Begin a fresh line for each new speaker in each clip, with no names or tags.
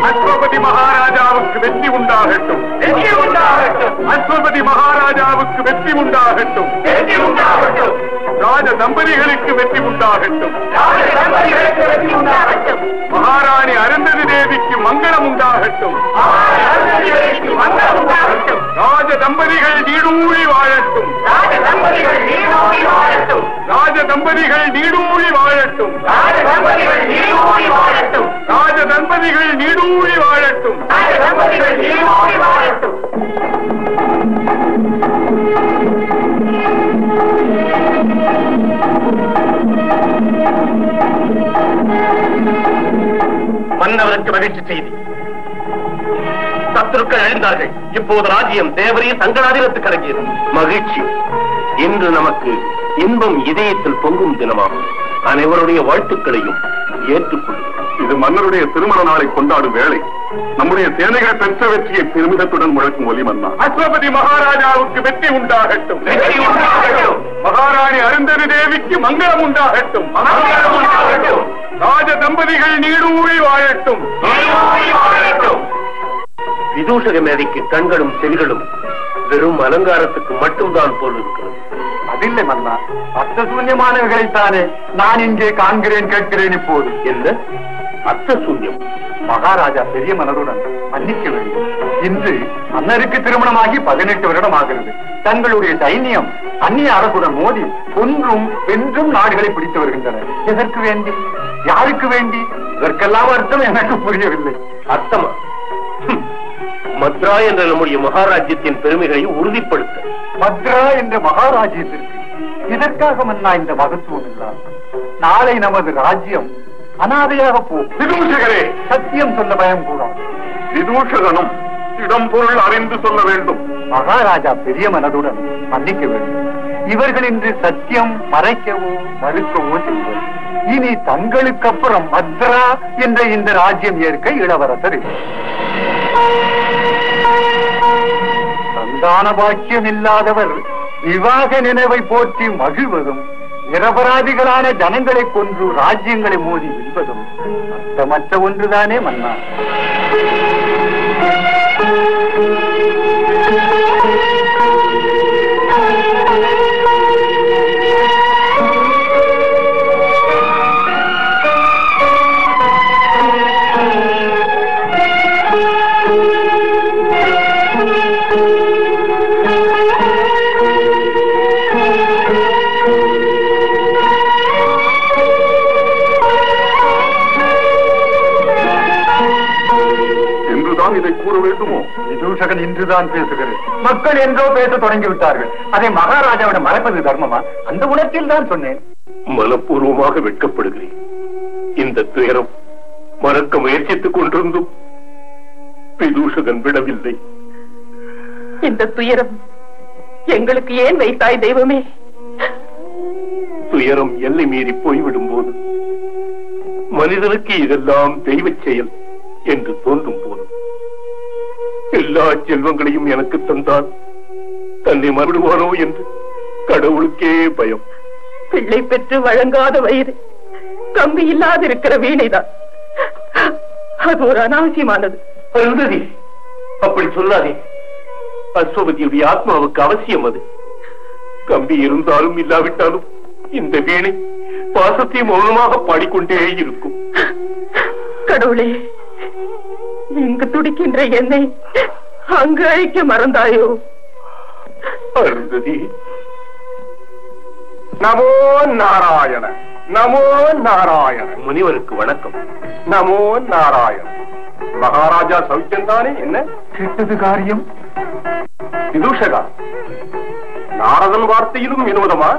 அஸ்வபதி மகாராஜாவுக்கு வெற்றி உண்டாகட்டும். அஸ்வபதி மகாராஜாவுக்கு வெற்றி உண்டாகட்டும். ராஜ தம்பதிகளுக்கு வெற்றி உண்டாகட்டும். மகாராணி அருந்ததி தேவிக்கு மங்களம் உண்டாகட்டும். ராஜ தம்பதிகள் நீடூழி வாழட்டும். ராஜ தம்பதிகள் நீடூழி வாழட்டும். ராஜ தம்பதிகள் நீடூழி வாழட்டும்.
மன்னவருக்கு மகிழ்ச்சி செய்தி. சத்துருக்கள் அழிந்தார்கள். இப்போது ராஜ்யம் தேவரைய தங்களாதிரத்துக்கு அடங்கியது. மகிழ்ச்சி. இன்று நமக்கு இன்பம் இதயத்தில் பொங்கும் தினமாகும். அனைவருடைய வாழ்த்துக்களையும் ஏற்றுக்கொள்ளும்.
இது மன்னருடைய திருமண நாளை கொண்டாடும் வேளை. நம்முடைய சேனைகள் பெற்ற வெற்றியை பெருமிதத்துடன் முழக்கும் ஒலி மன்னா. அஸ்வபதி மகாராஜாவுக்கு வெற்றி உண்டாகட்டும். மகாராணி அருந்ததி தேவிக்கு மங்களம் உண்டாகட்டும். ராஜ தம்பதிகள் நீடூழி வாழட்டும்.
விதூஷக மேதைக்கு கண்களும் செவிகளும் வெறும் அலங்காரத்துக்கு மட்டும்தான் போல் இருக்கிறது.
அதில்லை மன்னா, அர்த்தசூன்யமானவர்களைத்தானே நான் இங்கே காண்கிறேன், கேட்கிறேன். இப்போது
எந்த அர்த்தசூன்யம்?
மகாராஜா பெரிய மனதுடன் மன்னிக்க வேண்டும். இன்று மன்னருக்கு திருமணமாகி 18 வருடம் ஆகிறது. தங்களுடைய சைன்யம் அந்நிய அரசுடன் மோதி கொன்றும் வென்றும் நாடுகளை பிடித்து வருகின்றனர். எதற்கு வேண்டி? யாருக்கு வேண்டி? இதற்கெல்லாம் அர்த்தம் எனக்கு புரியவில்லை.
அர்த்தமா? மத்ரா என்ற நம்முடைய மகாராஜ்யத்தின் பெருமைகளை உறுதிப்படுத்த.
மத்ரா என்ற மகாராஜ்யத்திற்கு இதற்காக மன்னா இந்த மகத்துவம் இல்லாது. நாளை நமது ராஜ்யம் அனாதையாக போகும். விதூஷகரே, சத்தியம் சொல்ல பயம் கூடாது. விதூஷகனும் இடம் பொருள் அறிந்து சொல்ல வேண்டும். மகாராஜா பெரிய மனதுடன் மன்னிக்க வேண்டும். இவர்கள் இன்று சத்தியம் மறைக்கவோ மறுக்கவோ செய்வது. இனி தங்களுக்கு அப்புறம் மத்ரா என்ற இந்த ராஜ்யம் ஏற்க இளவரசர். சந்தான பாக்கியம் இல்லாதவர் விவாக நினைவை போற்றி மகிழ்வதும், நிரபராதிகளான ஜனங்களை கொன்று ராஜ்யங்களை மோதி வெல்வதும் அர்த்தமற்ற ஒன்றுதானே மன்னா. இதை கூற வேண்டுமோ? விதூஷகன் இன்றுதான் பேசுகிறேன். மக்கள் என்றோ பேச தொடங்கிவிட்டார்கள். அதை மகாராஜாவிடம் மறைப்பது தர்மமா? அந்த உணர்ச்சியில் தான் சொன்னேன்.
மனப்பூர்வமாக வெட்கப்படுகிறேன். இந்த துயரம் மறக்க முயற்சித்துக் கொண்டிருந்தும் விதூஷகன் விடவில்லை.
இந்த துயரம் எங்களுக்கு ஏன் வைத்தாய் தெய்வமே?
துயரம் எல்லை மீறி போய்விடும் போது மனிதனுக்கு இதெல்லாம் தெய்வ செயல் என்று தோன்றும் போது, எல்லா செல்வங்களையும் எனக்கு தந்தால் தன்னை மறுடுவானோ என்று கடவுளுக்கே பயம்.
பிள்ளை பெற்று வழங்காத வயிறு, கம்பி இல்லாதிருக்கிற வீணைதான். அது ஒரு அனாவசியமானது.
அப்படி சொல்லாதே. அஸ்வபதியுடைய ஆத்மாவுக்கு அவசியம் அது. கம்பி இருந்தாலும் இல்லாவிட்டாலும் இந்த வீணை பாசத்தை மௌனமாக பாடிக்கொண்டே இருக்கும்.
கடவுளே, இங்கு துடிக்கின்ற என்னை அங்கு அழைக்க மறந்தாயோ?
அருந்ததி. நமோ நாராயண, நமோ நாராயண. முனிவருக்கு வணக்கம். நமோ நாராயண. மகாராஜா சௌக்கியந்தானே? என்ன
கெட்டது காரியம்?
விதூஷகா, நாரதன் வார்த்தையிலும் வினோதமா?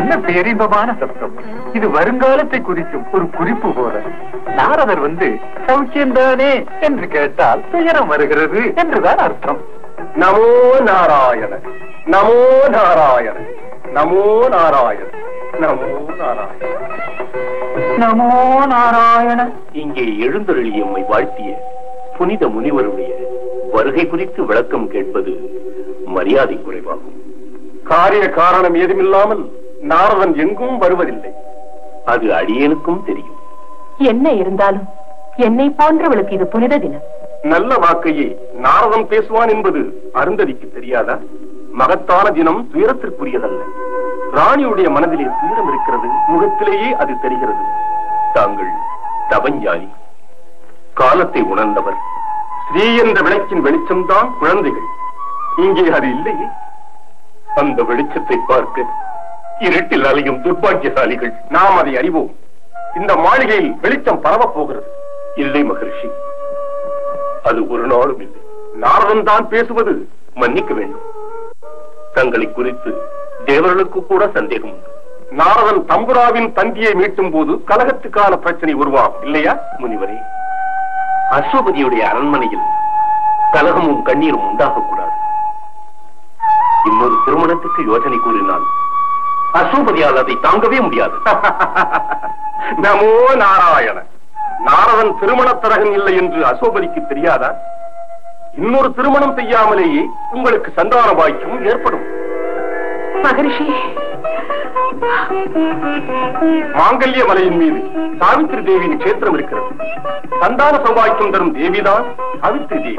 என்ன பேரின்பமான சப்தம்! இது வருங்காலத்தை குறிக்கும் ஒரு குறிப்பு போல. நாரதர் வந்து சௌக்கியந்தானே என்று கேட்டால் துயரம் வருகிறது என்றுதான் அர்த்தம்.
நமோ நாராயண, நமோ நாராயண, நமோ நாராயண, நமோ நாராயண,
நமோ நாராயண.
இங்கே எழுந்தருளி எம்மை வாழ்த்திய புனித முனிவருடைய வருகை குறித்து விளக்கம் கேட்பது மரியாதை குறைவாகும். காரிய காரணம் ஏதுமில்லாமல் நாரதன் எங்கும் வருவதில்லை. அது அடியேனுக்கும் தெரியும்.
என்ன இருந்தாலும் என்னை போன்றவளுக்கு இது புனித தினம்.
நல்ல வாக்கையே நாரதன் பேசுவான் என்பது அருந்ததிக்கு தெரியாதா? மகத்தான தினம் துயரத்திற்குரியதல்ல. ராணியுடைய மனதிலே துயரம் இருக்கிறது, முகத்திலேயே அது தெரிகிறது. தாங்கள் தவஞானி, காலத்தை உணர்ந்தவர். ஸ்ரீ என்ற விளக்கின் வெளிச்சம்தான் குழந்தைகள். இங்கே அது இல்லையே. அந்த வெளிச்சத்தை பார்க்க இருட்டில் அலையும் துர்பாக்கியசாலிகள். நாம் அதை அறிவோம். இந்த மாளிகையில் வெளிச்சம் பரவப் போகிறது. இல்லை மகரிஷி, அது ஒரு நாளும் இல்லை. நாரதன் தான் பேசுவது மன்னிக்க வேண்டும். தங்களை குறித்து தேவர்களுக்கு கூட சந்தேகம் உண்டு. நாரதன் தம்புராவின் தந்தியை மீட்டும் போது கலகத்துக்கான பிரச்சனை உருவாகும் இல்லையா? முனிவரே, அஸ்வபதியுடைய அரண்மனையில் கலகமும் கண்ணீரும் உண்டாகக்கூடாது. இன்னொரு திருமணத்துக்கு யோசனை கூறினால் அஸ்வபதியால் அதை தாங்கவே முடியாது. நமோ நாராயண. நாரதன் திருமணத்தரகன் இல்லை என்று அசோபதிக்கு தெரியாதா? இன்னொரு திருமணம் செய்யாமலேயே உங்களுக்கு சந்தான பாக்கியம் ஏற்படும்.
மகரிஷி,
மாங்கல்ய மலையின் மீது சாவித்திரி தேவியின் கஷேத்திரம் இருக்கிறது. சந்தான சௌபாக்கியம் தரும் தேவிதான் சாவித்திரி தேவி.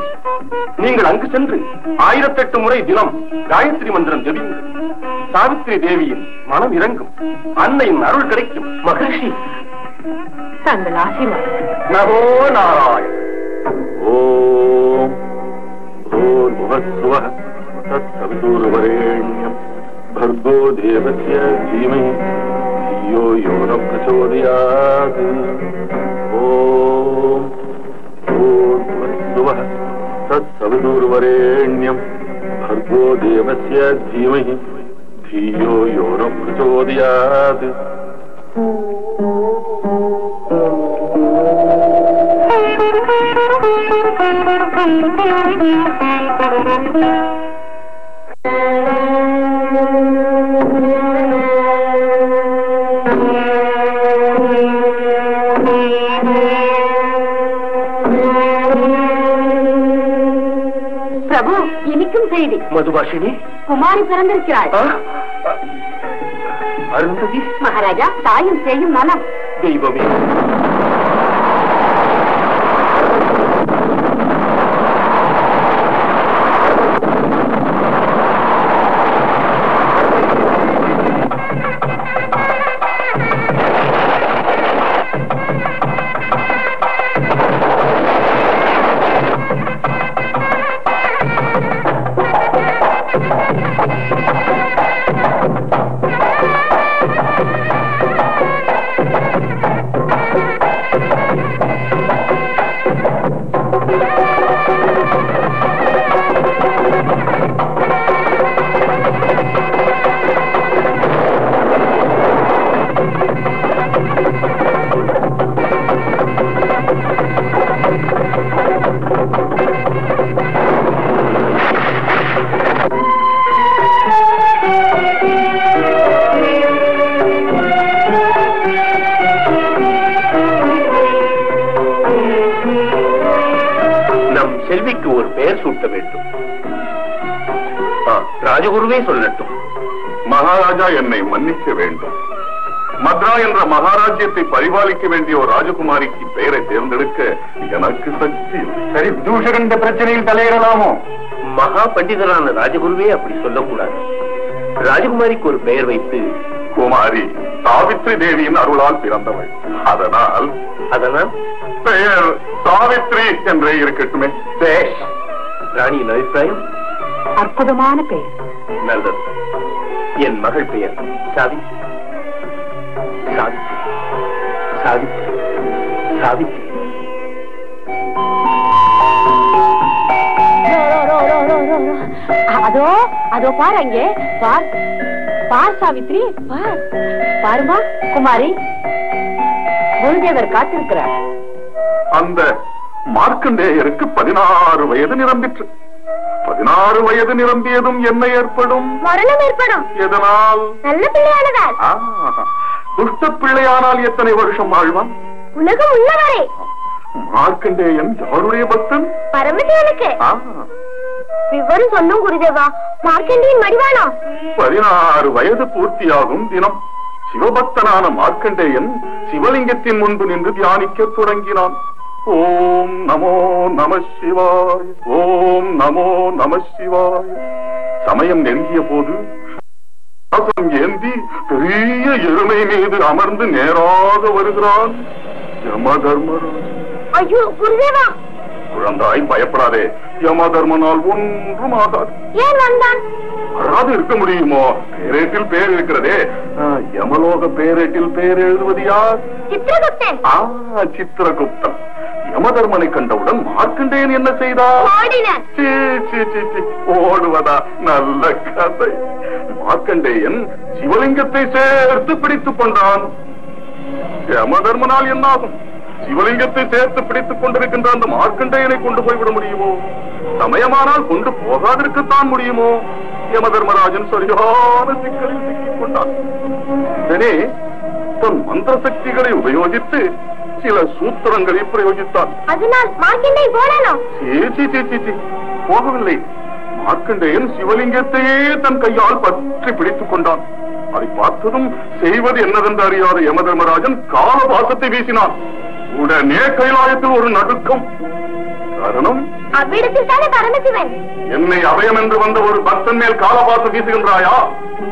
நீங்கள் அங்கு சென்று 1008 முறை தினம் காயத்ரி மந்திரம் ஜபியுங்கள். சாவித்திரி தேவியின் மனம் இறங்கும், அன்னையின் அருள் கிடைக்கும். மகரிஷி,
தங்கள் ஆசீர்வாதம்.
நமோ நாராயண. ஓம் பூர்வஸ்வः தத்சவிதுர்வரேண்யம் भर्गो देवस्य धीमहि धियो यो न प्रचोदयात्. ओम भूर्भुवस्सुवः तत्सवितुर्वरेण्यं भर्गो देवस्य धीमहि धियो यो न प्रचोदयात्.
பிரபு, இனிக்கும் செய்தி.
மதுபாஷினி,
குமாரி பிறந்திருக்கிறாள்.
அருந்ததி,
மகாராஜா, தாயும் செய்யும் நலம்.
தெய்வமே, செல்விக்கு ஒரு பெயர் சூட்ட வேண்டும். ராஜகுருவே சொல்லட்டும்.
மகாராஜா, என்னை மன்னிக்க வேண்டும். மத்ரா என்ற மகாராஜ்யத்தை பரிபாலிக்க வேண்டிய ஒரு ராஜகுமாரிக்கு பெயரை தேர்ந்தெடுக்க எனக்கு சக்தி.
சரி, தூஷகன் இந்த பிரச்சனையில் தலையிடலாமோ?
மகா பண்டிதரான ராஜகுருவே அப்படி சொல்லக்கூடாது. ராஜகுமாரிக்கு ஒரு பெயர் வைத்து,
குமாரி சாவித்ரி தேவியின் அருளால் பிறந்தவள். அதனால் பெயர் சாவித்ரி என்றே இருக்கட்டுமே.
ராணியின் அபிப்பிராயம்?
அற்புதமான பெயர்.
நல்லது. என் மகள் பெயர் சாவித்ரி. சாவித்ரி சாவித்ரி சாவித்ரி.
அதோ அதோ பாரு, அங்கே பார் பார் சாவித்ரி, பார் பாருமா குமாரி, குருதேவர் காத்திருக்கிறார்.
அந்த மார்க்கண்டேயருக்கு 16 வயது நிரம்பிற்று. 16 வயது நிரம்பியதும் என்ன ஏற்படும்?
மரணம் ஏற்படும்.
எதனால்?
நல்ல பிள்ளையானதால்.
துஷ்ட பிள்ளையானால் எத்தனை வருஷம் வாழ்வான்?
உலகம் உள்ளவரை.
மார்க்கண்டேயன் யாருடைய பக்தன்?
பரமசிவனுக்கு. விவரம் சொல்லும் குருதேவா. மார்க்கண்டேயன் மடிவானா?
16 வயது பூர்த்தியாகும் தினம் சிவபக்தனான மார்க்கண்டேயன் சிவலிங்கத்தின் முன்பு நின்று தியானிக்க தொடங்கினான். ஓம் நமோ நம சிவாய், ஓம் நமோ நம சிவாய். சமயம் நெருங்கிய போது ஏந்தி பெரிய எருமை மீது அமர்ந்து நேராக வருகிறான் யம தர்மராஜ்.
ஐயோ குருதேவா!
குழந்தாய், பயப்படாதே. யம தர்மனால் ஒன்றும் ஆகாது.
ஏன் வந்தான்?
வராது இருக்க முடியுமோ? பேரேட்டில் பேர் இருக்கிறதே. யமலோக பேரேட்டில் பேர் எழுதுவது யார்?
சித்திரகுப்தன்.
சித்திரகுப்தன். யமதர்மனை கண்டவுடன் மார்க்கண்டேயன் என்ன செய்தார்? ஓடுவதா? நல்ல கதை. மார்க்கண்டேயன் சிவலிங்கத்தை சேர்த்து பிடித்துக் கொண்டான். யமதர்மனால் என்னாகும்? சிவலிங்கத்தை சேர்த்து பிடித்துக் கொண்டிருக்கின்ற அந்த மார்க்கண்டேயனை கொண்டு போய்விட முடியுமோ? சமயமானால் கொண்டு போகாதிருக்கத்தான் முடியுமோ? யமதர்மராஜன் சரியான சிக்கலில் சிக்கிக் கொண்டான். உடனே தன் மந்திர சக்திகளை உபயோகித்து சில சூத்திரங்களை பிரயோகித்தான். போகவில்லை. மார்க்கண்டேயன் சிவலிங்கத்தையே தன் கையால் பற்றி பிடித்துக் கொண்டான். அதை பார்த்ததும் செய்வது என்னவென்று அறியாத யமதர்மராஜன் காலபாசத்தை வீசினான். உடனே கைலாயத்தில் ஒரு நடுக்கம். காரணம், என்னை அபயம் என்று வந்த ஒரு பக்தன் மேல் காலபாசம் வீசுகின்றாயா?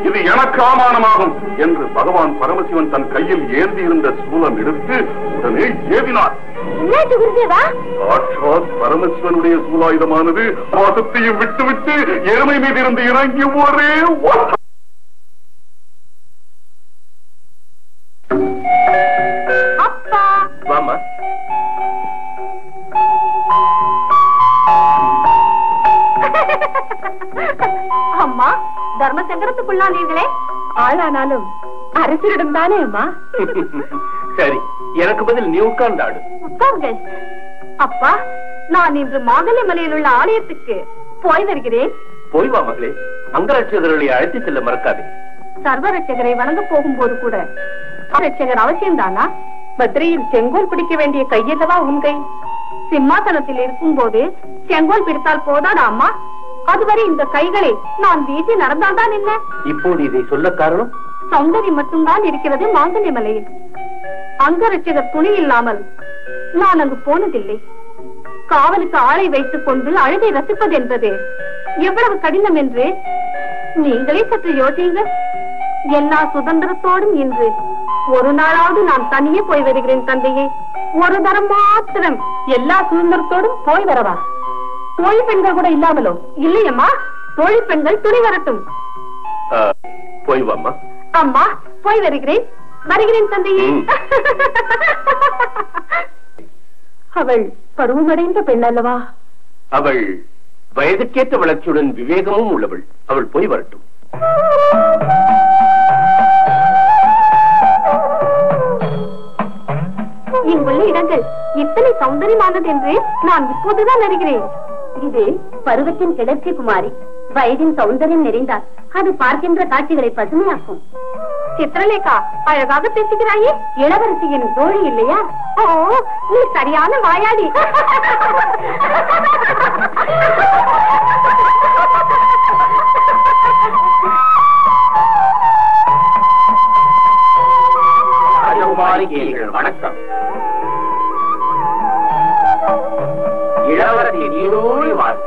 இது எனக்கு அவமானமாகும் என்று பகவான் பரமசிவன் தன் கையில் ஏந்தி இருந்த சூலம் எடுத்து உடனே ஏவினார். சாட்சாத் பரமசிவனுடைய சூலாயுதமானது வாசத்தையும் விட்டுவிட்டு எருமை மீது இருந்து இறங்கி ஒரே
வாமா.
அம்மா, தர்மசங்கரத்துக்குள்ளானீர்களே. ஆளானாலும் அரசரிடம் தானே அம்மா.
சரி, எனக்கு பதில் நீ உட்கார்ந்தாடு.
உட்காருங்கள். அப்பா, நான் இன்று மாங்கல்ய மலையில் உள்ள ஆலயத்துக்கு போய் வருகிறேன்.
போய் வா மகளே. அங்கரட்சகர்களை அழைத்து செல்ல மறக்காதே.
சர்வரட்சகரை வணங்க போகும்போது கூட ரட்சகர் அவசியம்தானா? பத்ரியில் செங்கோல் பிடிக்க வேண்டிய கையல்லவா உன் கை? சிம்மாசனத்தில் இருக்கும் போது செங்கோல் பிடித்தால் போதாடா அம்மா? அதுவரை இந்த கைகளை நான் வீசி நடந்தால்தான் என்ன?
இப்போது இதை சொல்ல காரணம்?
சௌந்தரி மட்டும்தான் இருக்கிறது மாங்கல்ய மலையில். அங்கரட்சகர் துணி இல்லாமல் நான் அங்கு போனதில்லை. காவலுக்கு ஆளை வைத்துக் கொண்டு அழகை ரசிப்பது என்பது எவ்வளவு கடினம் என்று நீங்களே சற்று யோசியுங்கள். எல்லா சுதந்திரத்தோடும் இன்று ஒரு நாளாவது நான் தனியே போய் வருகிறேன் தந்தையே. ஒரு தரம் மாத்திரம் எல்லா சுதந்திரத்தோடும் போய் வரவா? தோழி பெண்கள் கூட இல்லாமலோ? இல்லையம்மா, தோழி பெண்கள் துணி வரட்டும்.
போய் வாமா.
அம்மா, போய் வருகிறேன். வருகிறேன் தந்தையே. அவள் பருவமடைந்த பெண் அல்லவா?
அவள் வயதுக்கேற்ற வளர்ச்சியுடன் விவேகமும் உள்ளவள். அவள் போய் வரட்டும்.
இங்குள்ள இடங்கள் இத்தனை சௌந்தரியமானது என்று நான் இப்போதுதான் அறிகிறேன். இது பருவத்தின் கிளர்ச்சி குமாரி. வயதின் சௌந்தரியம் நிறைந்தால் அது பார்க்கின்ற காட்சிகளை பசுமையாக்கும். சித்திரலேகா, அழகாக பேசுகிறாயே. இளவரசியின் தோழி இல்லையா? ஓ, நீ சரியான வாயாடி.
வணக்கம். இளவரசி நீடோடி வாழ்க.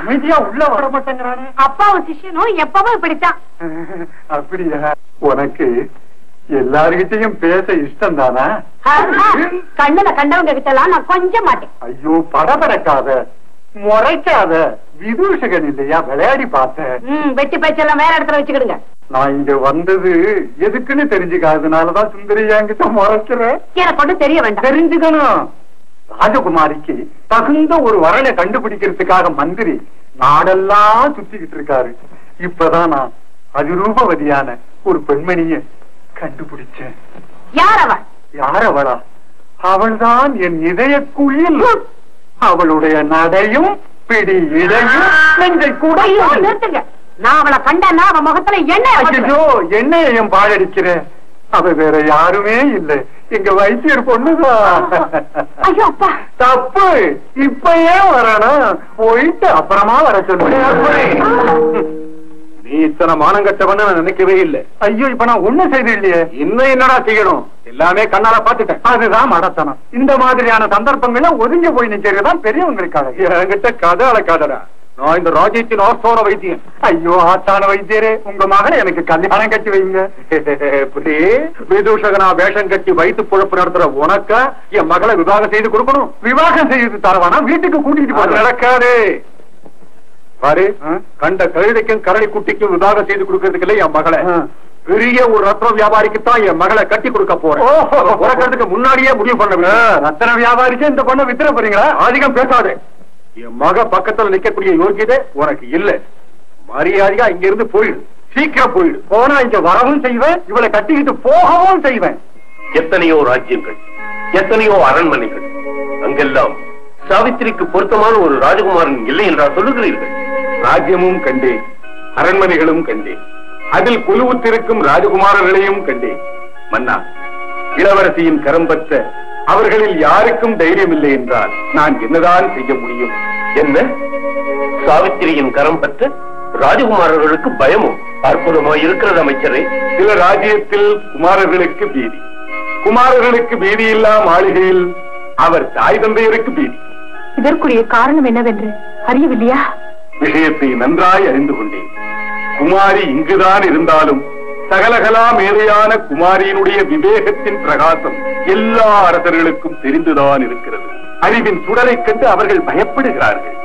அமைதியா உள்ள வர மாட்டேங்கிறானே.
அப்பாவும் சிஷ்யனும் எப்பவும் இப்படித்தான்.
அப்படியா? உனக்கு எல்லார்கிட்டையும் பேச இஷ்டம் தானா?
கண்ணுல கண்டவங்க கிட்ட எல்லாம் நான் கொஞ்சம் மாட்டேன்.
ஐயோ, படபடக்காத, முறைக்காத. விதூஷகன் இல்லையா, விளையாடி பார்த்தேன்.
வெட்டி பேச்செல்லாம் வேற இடத்துல வச்சுக்கிடுங்க.
நான் இங்க வந்தது எதுக்குன்னு தெரிஞ்சுக்காதனாலதான் சுந்தரி என்கிட்ட முறைக்கிறேன்.
எனக்கு ஒன்றும் தெரிய வேண்டாம்.
தெரிஞ்சுக்கணும். ராஜகுமாரிக்கு தகுந்த ஒரு வரனை கண்டுபிடிக்கிறதுக்காக மந்திரி நாடெல்லாம் சுத்திக்கிட்டு இருக்காரு. இப்பதான் நான் அதிரூபவதியான ஒரு பெண்மணிய கண்டுபிடிச்சேன்.
யார் அவள்?
யார் அவளா? அவள்தான் என் இதய குயில். அவளுடைய நடையும் பிடி இடையும் நெஞ்சை கூடையும்.
நிறுத்துங்க. நான் அவளை கண்டேன்னா அவன் முகத்துல
எண்ணெயையும் பாழடிக்கிறேன். அவ வேற யாருமே இல்லை, எங்க வைத்தியர் பொண்ணுதான்.
ஐயோ அப்பா,
தப்பு. இப்ப ஏன் வரணும்? போயிட்டு அப்புறமா வர சொல்றேன்.
நீ இத்தனை மானங்கட்டவன்னு நான் நினைக்கவே இல்லை.
ஐயோ, இப்ப நான் ஒண்ணும் செய்து இல்லையே.
இன்னும் என்னடா செய்யணும்? எல்லாமே கண்ணால பாத்துட்டேன்.
அதுதான் மடத்தனம். இந்த மாதிரியான சந்தர்ப்பங்கள ஒதுங்கி போய் நிக்கிறதுதான் பெரியவங்களுக்காக.
என்கிட்ட கதை அளக்காதடா. நான் இந்த ராஜ்யத்தின் ஆஸ்தான வைத்தியன்.
ஐயோ, ஆஸ்தான வைத்தியரே, உங்க மகளை எனக்கு கல்யாணம் கட்டி வைங்க.
விதூஷகனா வேஷம் கட்டி வயிற்று பொழப்பு நடத்துற உனக்க என் மகளை விவாகம் செய்து கொடுக்கணும்.
விவாகம் செய்து தரவானா? வீட்டுக்கு கூட்டிட்டு போக
நடக்காது. பாரு, கண்ட கழுதைக்கும் கரடி குட்டிக்கும் விவாகம் செய்து கொடுக்கறதுக்கு இல்லை என் மகளை. பெரிய ஒரு ரத்ன வியாபாரிக்குத்தான் என் மகளை கட்டி கொடுக்க போறேன். உறக்கிறதுக்கு முன்னாடியே முடிவு பண்ண.
ரத்தன வியாபாரிக்கு இந்த பொண்ணை வித்துற போறீங்களா?
அதிகம் பேசாது. என் மக பக்கத்துல நிக்கக்கூடிய யோகியதை உனக்கு இல்ல. மரியாதையா இங்க இருந்து போயிடு. சீக்கிரம் போயிடு.
போனா இங்க வரவும் செய்வேன், இவளை கட்டிக்கிட்டு போகவும் செய்வேன்.
எத்தனையோ ராஜ்யங்கள், எத்தனையோ அரண்மனைகள், அங்கெல்லாம் சாவித்திரிக்கு பொருத்தமான ஒரு ராஜகுமாரன் இல்லை என்றா சொல்லுகிறீர்கள்? ராஜ்யமும் கண்டேன், அரண்மனைகளும் கண்டேன், அதில் குழுவுத்திருக்கும் ராஜகுமாரர்களையும் கண்டேன். மன்னா, இளவரசியின் கரம் பற்ற அவர்களில் யாருக்கும் தைரியம் இல்லை என்றால் நான் என்னதான் செய்ய முடியும்? என்ன? சாவித்திரியின் கரம் பற்ற ராஜகுமாரர்களுக்கு பயமோ? அற்புதமாய் இருக்கிறது அமைச்சரே. சில ராஜ்யத்தில் குமாரர்களுக்கு பீதி, குமாரர்களுக்கு பீதி இல்லா மாளிகையில் அவர் தாய் தந்தையருக்கு பீதி.
இதற்குரிய காரணம் என்னவென்று அறியவில்லையா?
விஷயத்தை நன்றாய் அறிந்து கொண்டேன். குமாரி இங்குதான் இருந்தாலும் சகலகலா மேதையான குமாரியினுடைய விவேகத்தின் பிரகாசம் எல்லா அரசர்களுக்கும் தெரிந்துதான் இருக்கிறது. அறிவின் சுடரை கண்டு அவர்கள் பயப்படுகிறார்கள்.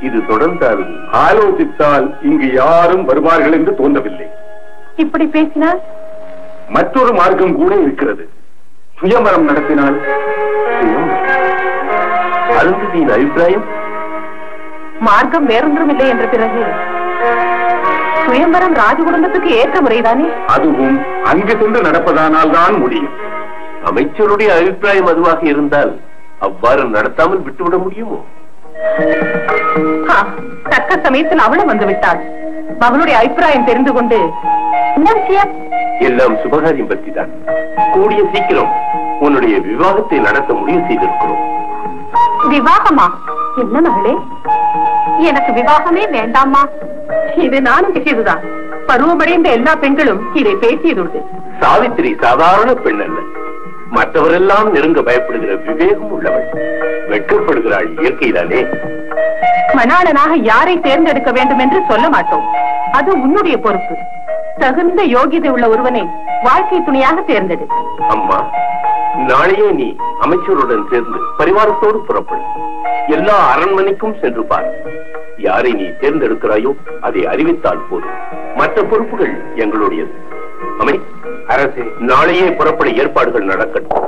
இது தொடர்ந்தால் ஆலோசித்தால் இங்கு யாரும் வருவார்கள் என்று தோன்றவில்லை.
இப்படி பேசினால்
மற்றொரு மார்க்கம் கூட இருக்கிறது. சுயமரம் நடத்தினால். அருந்ததியின் அபிப்பிராயம்?
மார்க்கம் வேறொன்றும் இல்லை என்ற பிறகு சுயம்பரம் ராஜகுடும்பத்துக்கு ஏற்ற முறைதானே?
அதுவும் அங்கு சென்று நடப்பதானால் தான் முடியும். அமைச்சருடைய அபிப்பிராயம் அதுவாக இருந்தால் அவ்வாறு நடத்தாமல் விட்டுவிட முடியுமோ?
தக்க சமயத்தில் அவளும் வந்து விட்டாள். மகளுடைய அபிப்பிராயம் தெரிந்து கொண்டு
எல்லாம் சுபகாரியம் பற்றி தான். கூடிய சீக்கிரம் உன்னுடைய விவாகத்தை நடத்த முடிவு செய்திருக்கிறோம்.
விவாகமா? என்ன மகளே, எனக்கு விவாகமே வேண்டாமா?
இது நானும் பேசியதுதான். பருவமடைந்த எல்லா பெண்களும் இதை பேசியதுண்டு.
சாவித்திரி சாதாரண பெண் அல்ல. மற்றவரெல்லாம் நெருங்க பயப்படுகிற விவேகம் உள்ளவள். வெட்கப்படுகிறாள் இயற்கையிலானே.
மணாளனாக யாரை தேர்ந்தெடுக்க வேண்டும் என்று சொல்ல மாட்டோம். அது உன்னுடைய பொறுப்பு. தகுந்த யோகியதை உள்ள ஒருவனை வாழ்க்கை துணையாக தேர்ந்தெடு.
அம்மா, நாளையே நீ அமைச்சருடன் சேர்ந்து பரிவாரத்தோடு புறப்படும். எல்லா அரண்மனைக்கும் சென்று பார். யாரை நீ தேர்ந்தெடுக்கிறாயோ அதை அறிவித்தால் போதும். மற்ற பொறுப்புகள் எங்களுடையது. அரசே, நாளையே புறப்பட ஏற்பாடுகள் நடக்கட்டும்.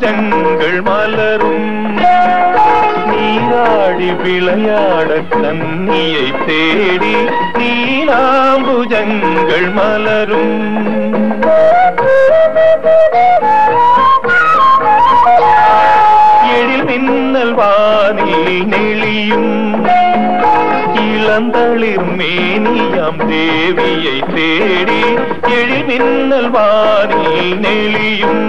நீலாம்புஜங்கள் மலரும் நீராடி விளையாட கன்னியை தேடி நீலாம்புஜங்கள் மலரும் எழில் மின்னல் வானில் நெளியும் இளந்தளிர் மேனியாம் தேவியை தேடி எழில் மின்னல் வானில் நெளியும்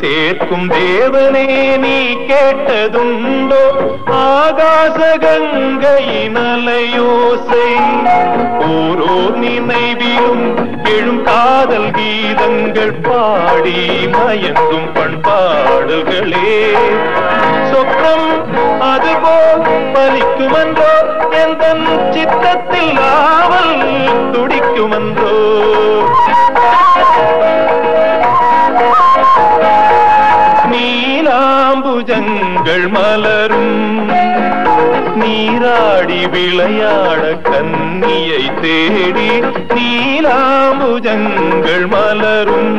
சேர்க்கும் தேவனே நீ கேட்டதுண்டோ ஆகாச கங்கையின் அலையோசை ஓரோர் நினைவிலும் எழும் காதல் கீதங்கள் பாடி மயங்கும் பண்பாடல்களே சொக்கம் அதுபோல் பலிக்குமன்றோ எந்த சித்தத்தில் ஆவல் துடிக்குமன்றோ நீலாம்புஜங்கள் மலரும் நீராடி விளையாட கன்னியை தேடி நீலாம்புஜங்கள் மலரும்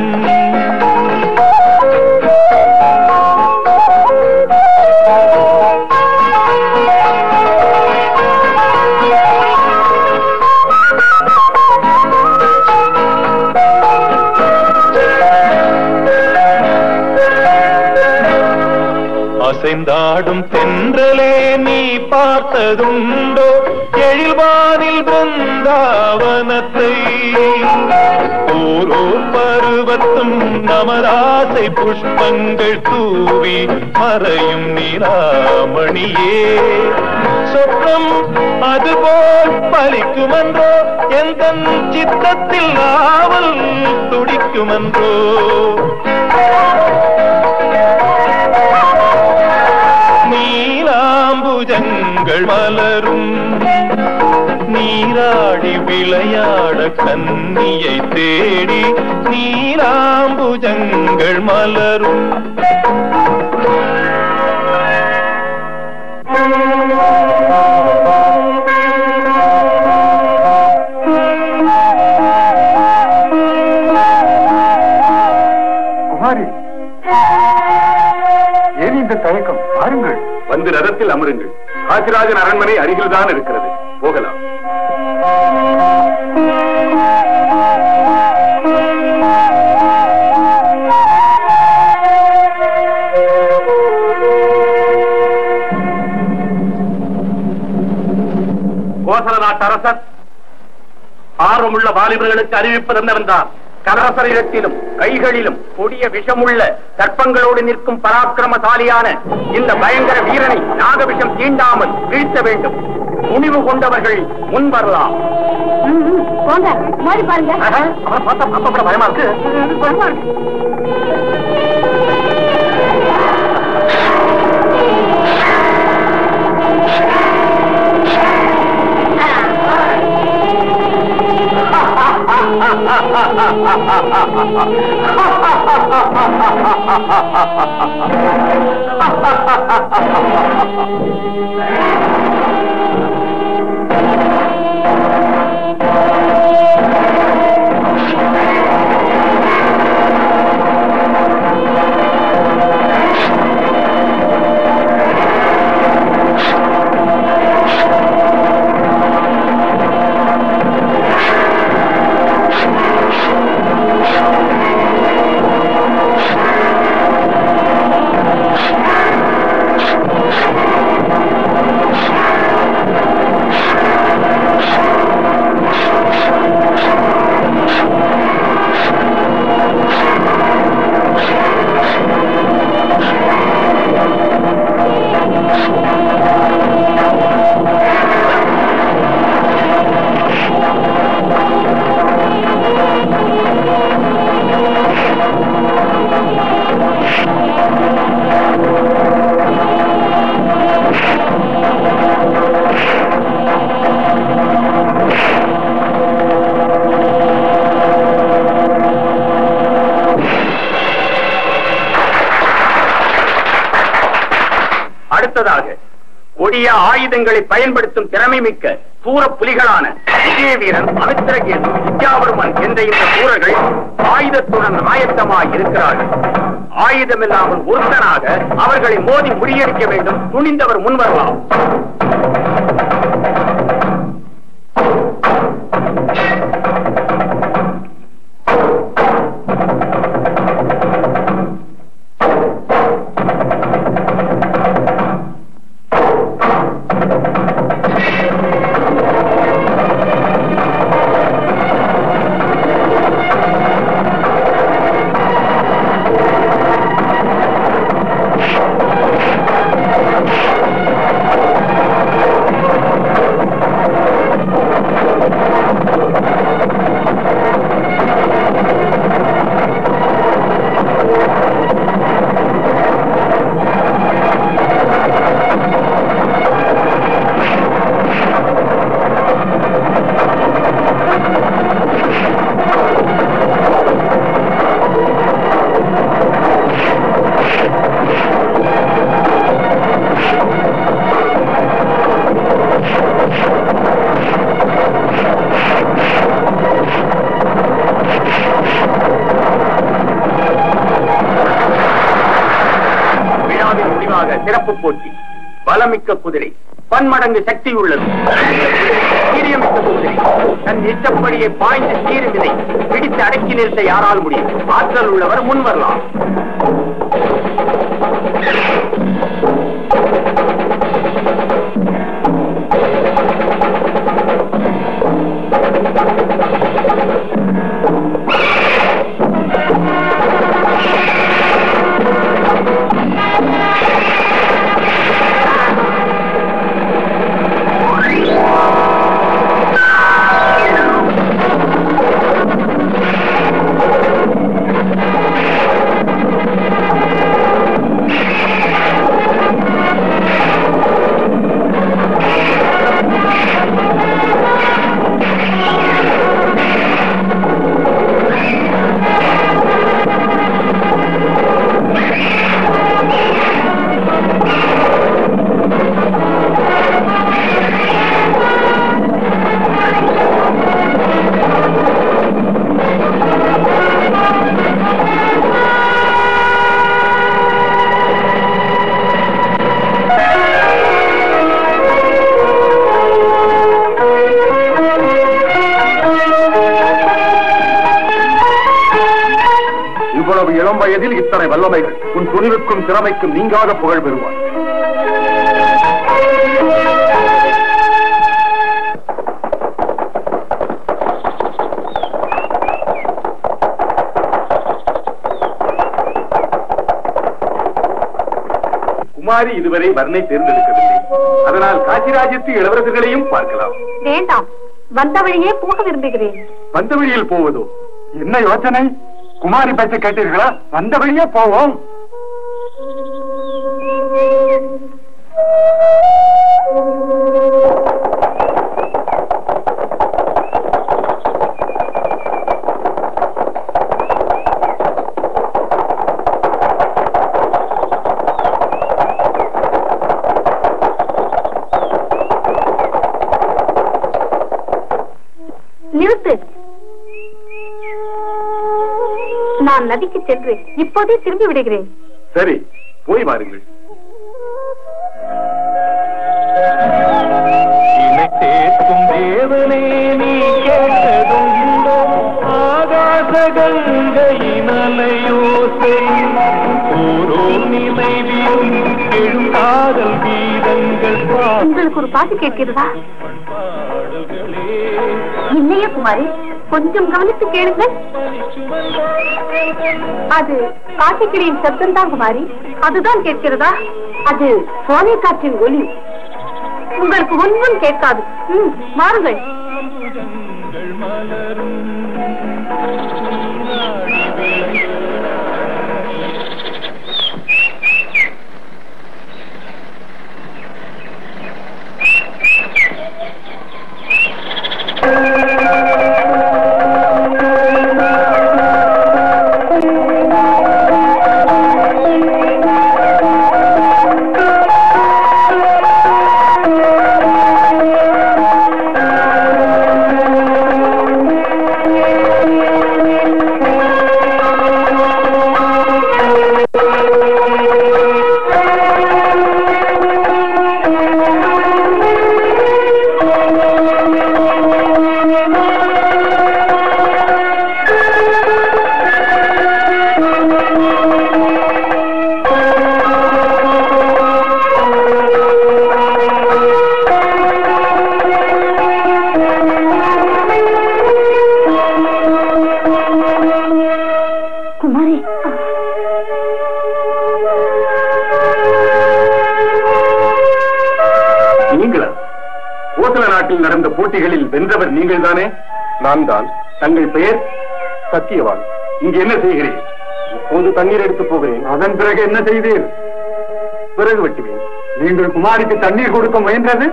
அசைந்தாடும் தென்றலே நீ பார்த்ததுண்டோ எழில்வானில் பிருந்தாவனத்தை ஓரோர் பருவத்தும் நமராசை புஷ்பங்கள் தூவி மறையும் நீராமணியே சொர்க்கம் அதுபோல் பலிக்குமன்றோ எந்த சித்தத்தில் ஆவல் துடிக்குமன்றோ நீலாம்புஜங்கள் மலரும் நீராடி விளையாட கன்னியை தேடி நீலாம்புஜங்கள் மலரும்
குமாரி, ஏன் இந்த தயக்கம்? பாருங்கள்,
வந்து ரதத்தில் அமருங்கள். ராஜராஜன் அரண்மனை அருகில்தான் இருக்கிறது, போகலாம். கோசல நாட்டு அரசர் ஆர்வமுள்ள வாலிபர்களுக்கு அறிவிப்பது என்னவென்றால் கலசரீரத்திலும் கைகளிலும் கொடிய விஷமுள்ள சர்ப்பங்களோடு நிற்கும் பராக்கிரமசாலியான இந்த பயங்கர வீரனை நாகவிஷம் தீண்டாமல் வீழ்த்த வேண்டும். துணிவு கொண்டவர்கள் முன் வரலாம். பயமா இருக்கு.
புதிய ஆயுதங்களை பயன்படுத்தும் திறமை மிக்க சூர புலிகளான விஜயவீரன், அமித்திரகேது, வித்யாவர்மன் என்ற இந்த சூரர்கள் ஆயுதத்துடன் ஆயத்தமாய் இருக்கிறார்கள். ஆயுதமில்லாமல் ஒருத்தனாக அவர்களை மோதி முறியடிக்க வேண்டும். துணிந்தவர் முன்வரலாம். சிறப்பு போட்டி. பலமிக்க குதிரை, பன்மடங்கு சக்தி உள்ளது. வீரியமிக்க குதிரை தன் இஷ்டப்படியே பாய்ந்து சீரும் விதை பிடித்து அடக்கி நிறுத்த யாரால் முடியும்? ஆற்றல் உள்ளவர் முன் வரலாம்.
இளம் வயதில் இத்தனை வல்லமைகள், உன் துணிவுக்கும் திறமைக்கும் நீங்காத புகழ் பெறுவார். குமாரி இதுவரை வர்ணை தேர்ந்தெடுக்கவில்லை. அதனால் காசிராஜ்யத்து இளவரசர்களையும் பார்க்கலாம்.
வேண்டாம், வந்த வழியே போக விரும்புகிறேன்.
வந்த வழியில் போவதோ? என்ன யோசனை? குமாரி பேச்ச கேட்டீர்களா? வந்த வழியே போவோம்.
நிறுத்து. நான் நதிக்கு சென்று இப்போதே திரும்பி விடுகிறேன்.
சரி, போய் வாருங்கள்.
சேர்க்கும் தேவனே நீ கேட்டதுண்டோ ஆகாச கங்கையினலையோசை ஓரோ நினைவிலும் எழும் காதல் கீதங்கள்.
உங்களுக்கு ஒரு பாட்டு கேட்கிறதா? இல்லையா குமாரி, கொஞ்சம் கவனித்து கேளுங்கள். அது காட்டுக்கிளியின் சத்தம் தான் குமாரி. அதுதான் கேட்கிறதா? அது சோனை காற்றின் ஒலி. உங்களுக்கு ஒன்றும் கேட்காது. மாறுங்கள்.
நடந்த போட்டிகளில் வென்றவர் நீங்கள் தானே? நான் தான். தங்கள் பெயர்? சத்தியவான். இங்கு என்ன செய்கிறேன்? இப்போது தண்ணீர் எடுத்து போகிறேன்.
அதன் பிறகு என்ன செய்தீர்?
பிறகு வெட்டுவேன்.
நீங்கள் குமாரிக்கு தண்ணீர் கொடுக்க முயன்றது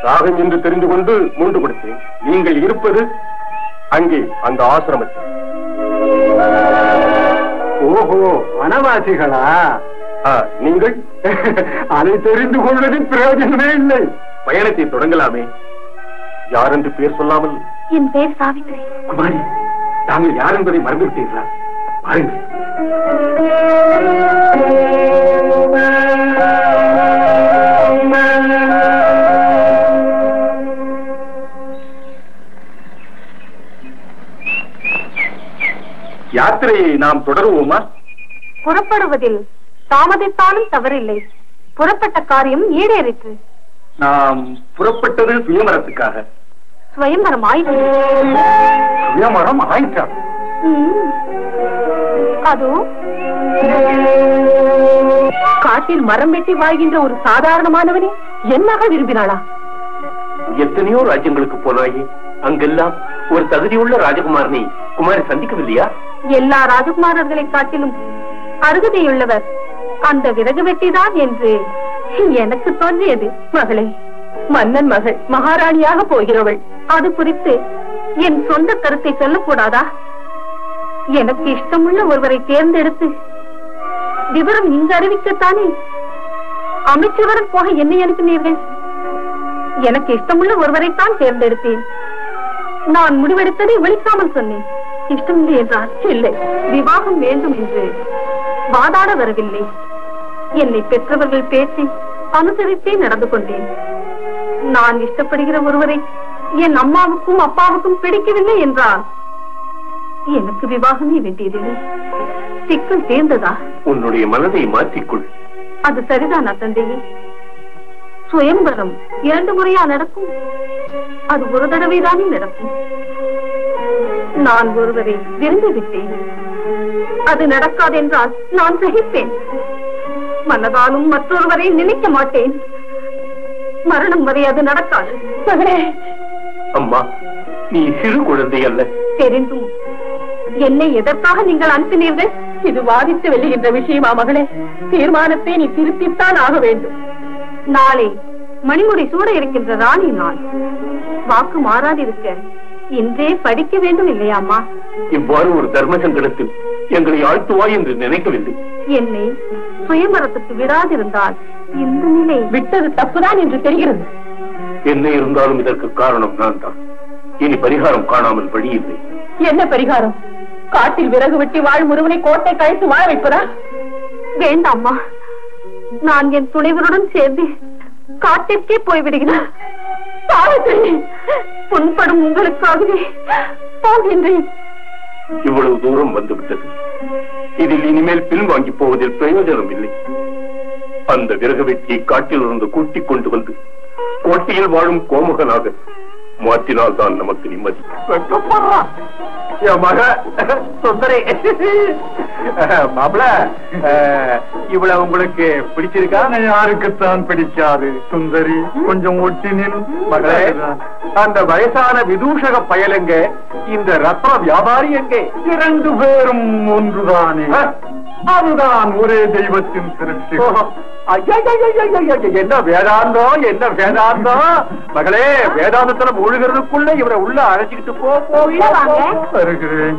ராகம் என்று தெரிந்து கொண்டு மூண்டு கொடுத்தேன். நீங்கள் இருப்பது அங்கே அந்த ஆசிரமத்தில்.
ஓஹோ, வனவாசிகளா?
நீங்கள்?
அதை தெரிந்து கொள்வதில் பிரயோஜனமே இல்லை.
பயணத்தை தொடங்கலாமே. யார் என்று பேர் சொல்லாமல்?
என் பேர் சாவித்ரி.
குமாரி, தாங்கள் யார் என்பதை மறந்துவிட்டீர்களா? பாருங்கள். யாத்திரையை நாம் தொடருவோமா?
புறப்படுவதில் தாமதித்தாலும் தவறில்லை. புறப்பட்ட காரியம் ஈடேறிற்று.
நாம் புறப்பட்டது சுயமரத்துக்காக.
சுயம்பரம் ஆயிற்று.
சுயமரம் ஆயிற்றா?
அது
காட்டில் மரம் வெட்டி வாழ்கின்ற ஒரு சாதாரணமானவனே என்னாக விரும்பினாளா?
எத்தனையோ ராஜ்யங்களுக்கு போனாயே, அங்கெல்லாம் ஒரு தகுதியுள்ள ராஜகுமாரனை குமாரி சந்திக்கவில்லையா?
எல்லா ராஜகுமாரர்களை காட்டிலும் அருகதையுள்ளவர் அந்த விறகு வெட்டிதான் என்று எனக்கு தோன்றியது.
மகளே, மன்னன் மகள் மகாராணியாக போகிறவள்.
அது குறித்து என் சொந்த கருத்தை சொல்லக்கூடாதா? எனக்கு இஷ்டமுள்ள ஒருவரை தேர்ந்தெடுத்து விவரம் இங்கு அறிவிக்கத்தானே அமைச்சருடன் போக என்னை அனுப்பினீர்கள். எனக்கு இஷ்டமுள்ள ஒருவரைத்தான் தேர்ந்தெடுத்தேன். நான் முடிவெடுத்ததை ஒழிக்காமல் சொன்னேன். இஷ்டமில்லை என்றால் இல்லை, விவாகம் வேண்டும் என்று வாதாட வரவில்லை. என்னை பெற்றவர்கள் பேசி அனுசரித்தே நடந்து கொண்டேன். நான் இஷ்டப்படுகிற ஒருவரை என் அம்மாவுக்கும் அப்பாவுக்கும் பிடிக்கவில்லை என்றால் எனக்கு விவாகமே வேண்டியதில்லை. சிக்கல் தேர்ந்ததா?
உன்னுடைய மனதை மாற்றிக்கொள்.
அது சரிதானா தந்தையே? சுயம்பரம் 2 முறையா நடக்கும்? அது ஒரு தடவைதானே நடக்கும். நான் ஒருவரை விரும்பி விட்டேன். அது நடக்காதென்றால் நான் சகிப்பேன். மனதாலும் மற்றொருவரை நினைக்க மாட்டேன். மரணம் வரை அது நடக்காது.
அம்மா, நீ சிறு குழந்தை அல்ல.
தெரிந்தும் என்னை எதற்காக நீங்கள் அனுப்பினீர்கள்?
இது வாதித்து வெல்லுகின்ற விஷயமா மகளே? தீர்மானத்தை நீ திருத்தித்தான் ஆக வேண்டும்.
நாளை மணிமுடி சூட இருக்கின்ற ராணி நாள். வாக்கு மாறாதிருக்க இன்றே படிக்க வேண்டும் இல்லையாம்மா?
இவ்வாறு ஒரு தர்ம சங்கடத்தில் எங்களை ஆழ்த்துவாய் என்று நினைக்கவில்லை.
என்னை சுயமரத்துக்கு விடாதிருந்தால் இந்த நிலை.
விட்டது தப்புதான் என்று தெரிகிறது.
என்ன இருந்தாலும் இதற்கு காரணம் நான் தான். இனி பரிகாரம் காணாமல் வழி இல்லை.
என்ன பரிகாரம்? காட்டில் விறகு வெட்டி வாழும் ஒருவனை கோட்டை கழித்து வாழ வைப்பதா?
வேண்டாம்மா, நான் என் துணைவருடன் சேர்ந்து காட்டிற்கே போய்விடுகிறேன். புண்படும் உங்களுக்காகவே போகின்றேன்.
இவ்வளவு தூரம் வந்துவிட்டது. இதில் இனிமேல் பின்வாங்கி போவதில் பிரயோஜனம் இல்லை. அந்த விறகு வெட்டியை காட்டிலிருந்து கூட்டிக் கொண்டு வந்து கோட்டையில் வாழும் கோமுகனாக மாற்றினால் தான் நமக்கு நிம்மதி.
சுந்தரி மாப்பிள, இவ்வளவு உங்களுக்கு பிடிச்சிருக்கா?
யாருக்குத்தான் பிடிக்காது சுந்தரி? கொஞ்சம் ஒட்டி நின்
மகளே. அந்த வயசான விதூஷக பயலுங்க, இந்த ரத்ன வியாபாரி எங்கே?
2 பேரும் ஒன்றுதானே. அதுதான் ஒரே தெய்வத்தின் சிருஷ்டி.
என்ன வேதாந்தம், என்ன வேதாந்தம்! மகளே, வேதாந்தத்துல மூழ்கிறதுக்குள்ள இவரை உள்ள அழைச்சிக்கிட்டு
வருகிறேன்.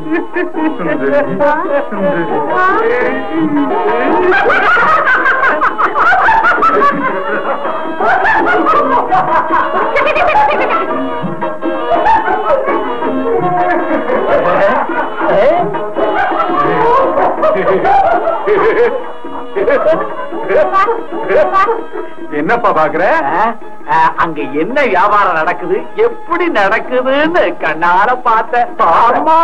என்னப்பா பாக்குற?
அங்க என்ன வியாபாரம் நடக்குது, எப்படி நடக்குதுன்னு கண்ணால பார்த்த பாருமா.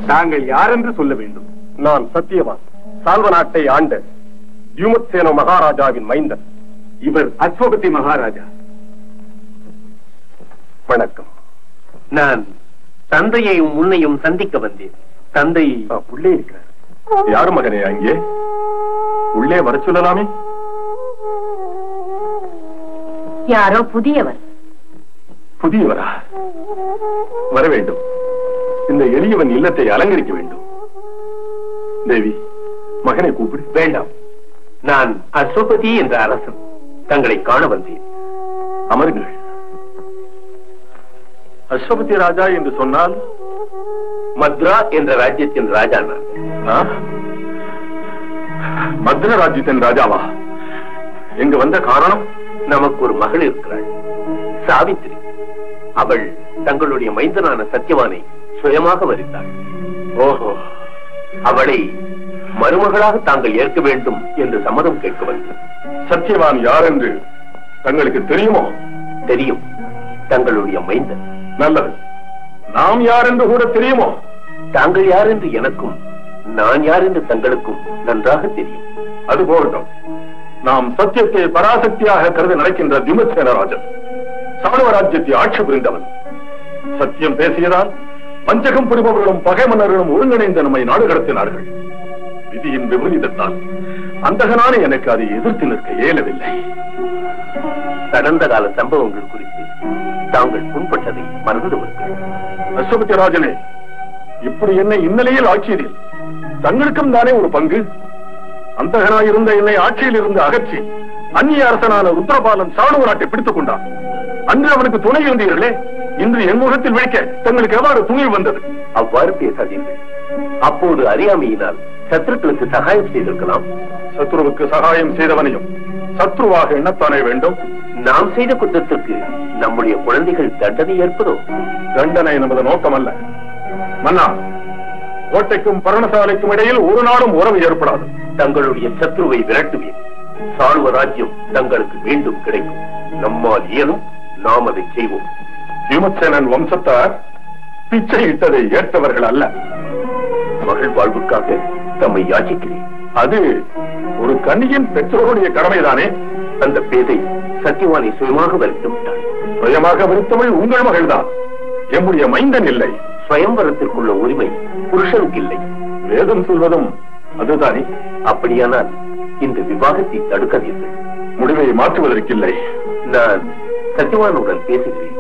தாங்கள் யார் என்று சொல்ல வேண்டும்? நான் சத்தியவான், சால்வ நாட்டை ஆண்ட த்யுமத்சேன மகாராஜாவின் மைந்தன். இவர் அஸ்வபதி மகாராஜா. வணக்கம். நான் தந்தையையும் முன்னையும் சந்திக்க வந்தேன். தந்தை உள்ளே இருக்கிறார். யாரு மகனே அங்கே? உள்ளே வர சொல்லலாமே.
யாரோ புதியவர்.
புதியவரா? வர வேண்டும். இந்த எளியவன் இல்லத்தை அலங்கரிக்க வேண்டும். தேவி, மகனை கூப்பிடு. வேண்டாம், நான் அஸ்வபதி என்ற அரசன். தங்களை காண வந்தேன். அமருங்கள். அஸ்வபதி ராஜா என்று சொன்னால் மத்ரா என்ற ராஜ்யத்தின் ராஜா நான். மத்ரா ராஜ்யத்தின் ராஜாவா? எங்க வந்த காரணம்? நமக்கு ஒரு மகள் இருக்கிறாள், சாவித்ரி. அவள் தங்களுடைய மைந்தனான சத்தியவானை சுயமாக வரித்தாள். ஓஹோ, அவளை மருமகளாக தாங்கள் ஏற்க வேண்டும் என்று சம்மதம் கேட்க வந்தேன். சத்தியவான் யார் என்று தங்களுக்கு தெரியுமோ? தெரியும், தங்களுடைய மைந்தன். நல்லது. நாம் யார் என்று கூட தெரியுமோ? தாங்கள் யார் என்று எனக்கும், நான் யார் என்று தங்களுக்கும் நன்றாக தெரியும். அது போகட்டும். நாம் சத்தியத்தை பராசக்தியாக கருதி நடக்கின்ற த்யுமத்சேன ராஜன், சாளுவ ராஜ்யத்தை ஆட்சி புரிந்தவன். சத்தியம் பேசியதால் பஞ்சகம் புரிபவர்களும் பகை மன்னர்களும் ஒருங்கிணைந்து நம்மை நாடு கடத்தினார்கள். விதியின் விபரீதத்தால் அந்தகனான எனக்கு அதை எதிர்த்து நிற்க இயலவில்லை. கடந்த கால சம்பவங்கள் குறித்து தாங்கள் புண்பட்டதை மறந்துவிட்டீர்கள். அஸ்வபதி ராஜனே, இப்படி என்னை இந்நிலையில் ஆட்சியதில் தங்களுக்கும் தானே ஒரு பங்கு. அந்தகனாயிருந்த என்னை ஆட்சியில் இருந்து அகற்றி அந்நிய அரசனான ருத்ரபாலன் சாளுவ நாட்டை பிடித்துக் கொண்டான். அன்று அவனுக்கு துணை இருந்தீர்களே, இன்று என் முகத்தில் விழிக்க தங்களுக்கு எவ்வாறு துணிவு வந்தது? அவ்வாறு பேசாதீர்கள். அப்போது அறியாமையினால் சத்ருக்களுக்கு சகாயம் செய்திருக்கலாம். சத்ருவுக்கு சகாயம் செய்தவனையும் சத்ருவாக எண்ணத்தானே வேண்டும். நாம் செய்த குற்றத்திற்கு நம்முடைய குழந்தைகள் தண்டனை ஏற்பதோ? தண்டனை நமது நோக்கம் அல்ல மன்னா. கோட்டைக்கும் பரணசாலைக்கும் இடையில் ஒரு நாளும் உறவு ஏற்படாது. தங்களுடைய சத்ருவை விரட்டுவேன். சாளுவ ராஜ்யம் தங்களுக்கு மீண்டும் கிடைக்கும். நம்மால் இயலும், நாம் அதை செய்வோம். த்யுமத்சேனன் வம்சத்தார் பிச்சை இட்டதை ஏற்றவர்கள் அல்ல. மகள் வாழ்வுக்காக தம்மை யாச்சிக்கிறேன். அது ஒரு கன்னியின் பெற்றோருடைய கடமைதானே. அந்த பேதை சத்தியவானை சுயமாக வருத்தி விட்டாள். சுயமாக வருத்தவள் உங்கள் மகள்தான், எம்முடைய மைந்தன் இல்லை. சுயம்பரத்திற்குள்ள உரிமை புருஷனுக்கு இல்லை. வேதம் சொல்வதும் அதுதானே. அப்படியானால் இந்த விவாகத்தை தடுக்காதீர்கள். முடிவை மாற்றுவதற்கில்லை. நான் சத்தியவானுடன் பேசுகிறேன்.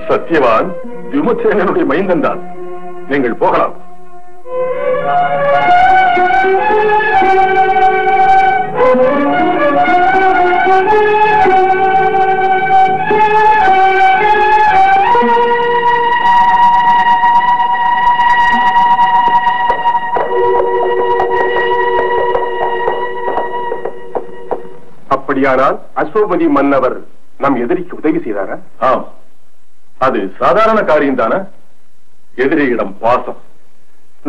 சத்தியவான் த்யுமத்சேனனுடைய மைந்தன் தான். நீங்கள் போகலாம். அப்படியானால் அஸ்வபதி மன்னவர் நம் எதிரிக்கு உதவி செய்தாரா? ஆம், அது சாதாரண காரியம் தானே. எதிரியிடம் பாசம்,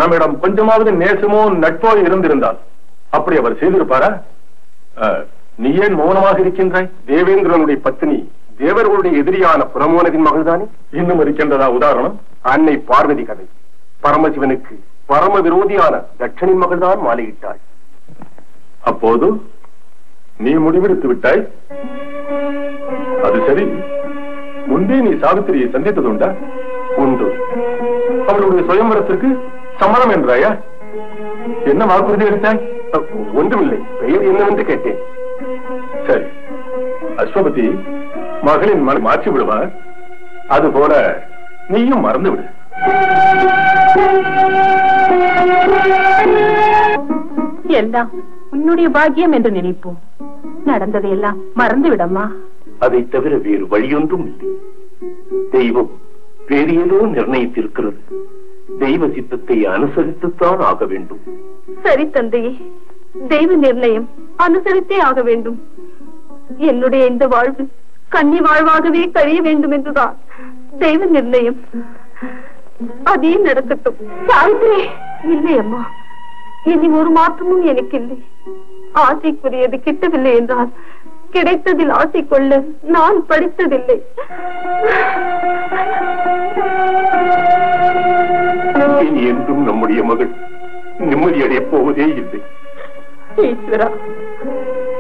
நம்மிடம் கொஞ்சமாவது நேசமோ நட்போ இருந்திருந்தால் அப்படி அவர் செய்திருப்பாரா? நீ ஏன் மௌனமாக இருக்கின்றாய்? தேவேந்திரனுடைய பத்தினி தேவர்களுடைய எதிரியான புறமோனதின் மகள்தானே. இன்னும் இருக்கின்றதா உதாரணம்? அன்னை பார்வதி கதை. பரமசிவனுக்கு பரம விரோதியான தட்சணின் மகள்தான் மாலையிட்டாள். அப்போது நீ முடிவெடுத்து விட்டாய். அது சரி, முன்பே நீ சாவித்திரியை சந்தித்ததுண்டா? உண்டு. அவளுடைய சுயம்பரத்திற்கு சம்மதம் என்றாயா? என்ன வாக்குறுதி எடுத்தாய்? ஒன்றுமில்லை, பெயர் என்னவென்று கேட்டேன். சரி, அஸ்வபதி மகளின் மனம் மாற்றி விடுவார். அதுபோல நீயும் மறந்து விடு.
எல்லாம் உன்னுடைய பாக்கியம் என்று நினைப்போம். நடந்ததையெல்லாம் மறந்து விடம்மா.
அதை தவிர வேறு வழியொன்றும் இல்லை. தெய்வம் வேறு ஏதோ நிர்ணயித்திருக்கிறது. தெய்வ சித்தத்தை அனுசரித்துத்தான் ஆக வேண்டும்.
சரி தந்தையே, தெய்வ நிர்ணயம் அனுசரித்தே ஆக வேண்டும். என்னுடைய இந்த வாழ்வு கன்னி வாழ்வாகவே கழிய வேண்டும் என்றுதான் தெய்வ நிர்ணயம். அதே நடக்கட்டும். சாவித்திரி, இல்லை அம்மா, இனி ஒரு மாற்றமும் எனக்கு இல்லை. ஆசைக்குரியது கிட்டவில்லை என்றால் கிடைத்ததில் ஆசை கொள்ள நான் படித்ததில்லை.
இனி என்றும் நம்முடைய மகள் நிம்மதியடைய போவதே இல்லை.
ஈஸ்வரா,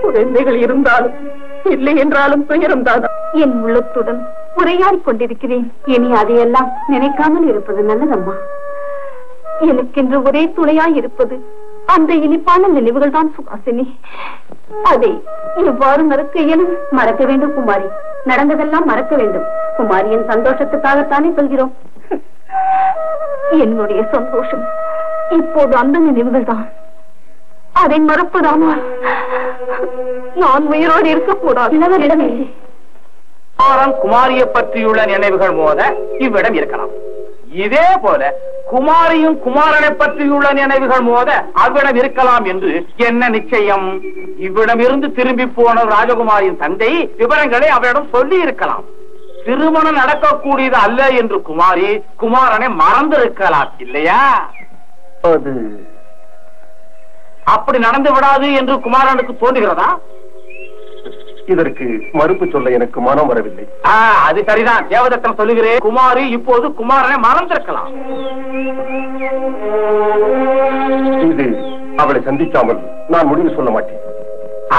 குழந்தைகள் இருந்தாலும் இல்லை என்றாலும் துயரம் தானா?
என் உள்ளத்துடன் உரையாடிக் கொண்டிருக்கிறேன். இனி அதையெல்லாம் நினைக்காமல் இருப்பது நல்லதம்மா. எனக்கென்று ஒரே துணையாய் இருப்பது அந்த இனிப்பான நினைவுகள் தான் சுகாசினி. அதை எவ்வாறு மறக்க இயலும்? மறக்க வேண்டும் குமாரி, நடந்ததெல்லாம் மறக்க வேண்டும். குமாரியின் சந்தோஷத்துக்காகத்தானே சொல்கிறோம். என்னுடைய சந்தோஷம் இப்போது அந்த நினைவுகள் தான். அதை மறப்பதானால் நான் உயிரோடு இருக்கக்கூடாது.
குமாரியை பற்றியுள்ள நினைவுகள் மோத இவ்விடம் இருக்கலாம். இதே போல குமாரியும் குமாரனை பற்றியுள்ள நினைவுகள் மோத அவ்விடம் இருக்கலாம் என்று என்ன நிச்சயம்? இவ்விடம் இருந்து திரும்பி போன ராஜகுமாரியின் தந்தை விவரங்களை அவரிடம் சொல்லி இருக்கலாம். திருமணம் நடக்கக்கூடியது அல்ல என்று குமாரி குமாரனை மறந்திருக்கலாம், இல்லையா?
அது
அப்படி நடந்து விடாது என்று குமாரனுக்கு தோன்றுகிறதா?
இதற்கு மறுப்பு சொல்ல எனக்கு மனம் வரவில்லை.
அது சரிதான். தேவதத்தன் சொல்லுகிறேன், குமாரி இப்போது குமாரனை மறந்திருக்கலாம்.
இது அவளை சந்திக்காமல் நான் முடிவு சொல்ல மாட்டேன்.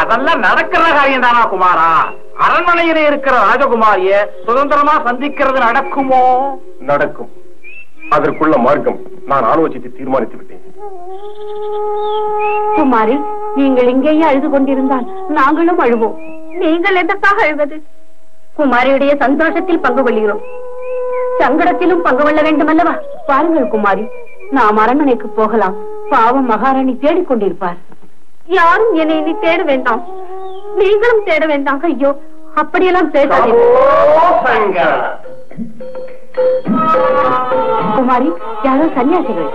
அதெல்லாம் நடக்கிற காரியம் தானா குமாரா? அரண்மனையிலே இருக்கிற ராஜகுமாரிய சுதந்திரமா சந்திக்கிறது நடக்குமோ?
நடக்கும். அதற்குள்ள மார்க்கம் நான் ஆலோசித்து தீர்மானித்து விட்டேன்.
குமாரி, நீங்கள் இங்கேயே அழுது கொண்டிருந்தால் நாங்களும் அழுவோம். நீங்கள் எதற்காக அழுவது? குமாரியுடைய சந்தோஷத்தில் பங்கு கொள்கிறோம், சங்கடத்திலும் பங்கு கொள்ள வேண்டும் அல்லவா? பாருங்கள் குமாரி, நாம் அரண்மனைக்கு போகலாம். பாவம் மகாராணி தேடிக்கொண்டிருப்பார். யாரும் என்னை இனி தேட வேண்டாம், நீங்களும் தேட வேண்டாம். ஐயோ, அப்படியெல்லாம் தேடாதீங்க குமாரி. யாரோ சன்னியாசிகள்.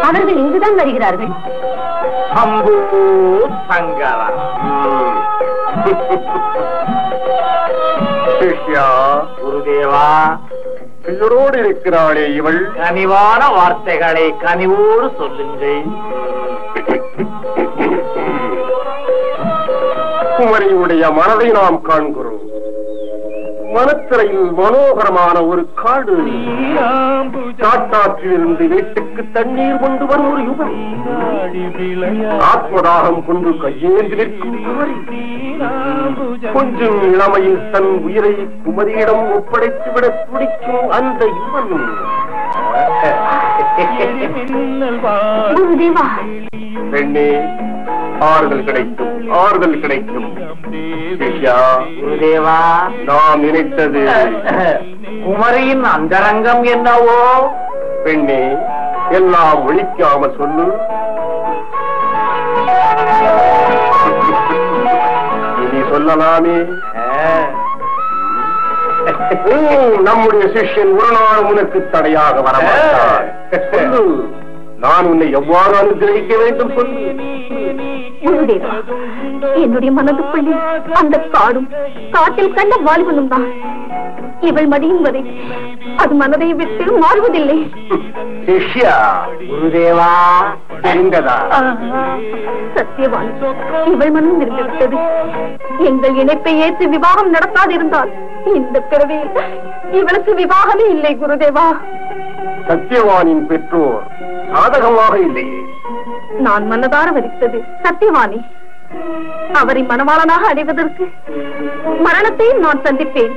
அவர்கள் இங்குதான் வருகிறார்கள்.
குருதேவா,
உயிரோடு இருக்கிறாளே இவள்?
கனிவான வார்த்தைகளை கனிவோடு சொல்லுங்கள்.
குமரியுடைய மனதை நாம் காண்கிறோம். மனத்திரையில் மனோகரமான ஒரு காடு, காட்டாற்றிலிருந்து வீட்டுக்கு தண்ணீர் கொண்டு வரும் ஒரு யுகம், ஆத்மதாகம் கொண்டு கையேந்தி நிற்கும் குமரி, கொஞ்சம் இளமையில் தன் உயிரை குமரியிடம் ஒப்படைத்துவிட துடிக்கும் அந்த யுவன். பெண்ணே, ஆறுதல் கிடைக்கும், ஆறுதல் கிடைக்கும்.
குருதேவா,
நாம் நினைத்தது
குமரியின் அந்தரங்கம் என்னவோ?
பெண்ணே, எல்லாம் ஒழிக்காம சொல்லு. இனி சொல்லலாமே. நம்முடைய சிஷ்யன் ஒரு நாள் உனக்கு தடையாக வரமாட்டார். சொல்லு, நான் உன்னை எவ்வாறு அனுகிரகிக்க வேண்டும் சொல்லு.
குருதேவா, என்னுடைய மனதுக்குள்ளே அந்த காடும் காட்டில் கண்ட வாழ்வனும் தான். இவள் மடியும் வரை அது மனதை விட்டு மாறுவதில்லை.
சிஷ்யா,
குருதேவா,
தெரிந்ததா?
சத்தியவான், இவள் மனம் விரும்பிவிட்டது. எங்கள் இணைப்பை ஏற்று விவாகம் நடத்தாதிருந்தால் இந்த பிறவியில் இவளுக்கு விவாகமே இல்லை. குருதேவா,
சத்தியவானின் பெற்றோர் சாதகமாக இல்லையே.
நான் மனதார வரித்தது சத்தியவானி. அவரை மணவாளனாக அடைவதற்கு மரணத்தையும் நான் சந்திப்பேன்.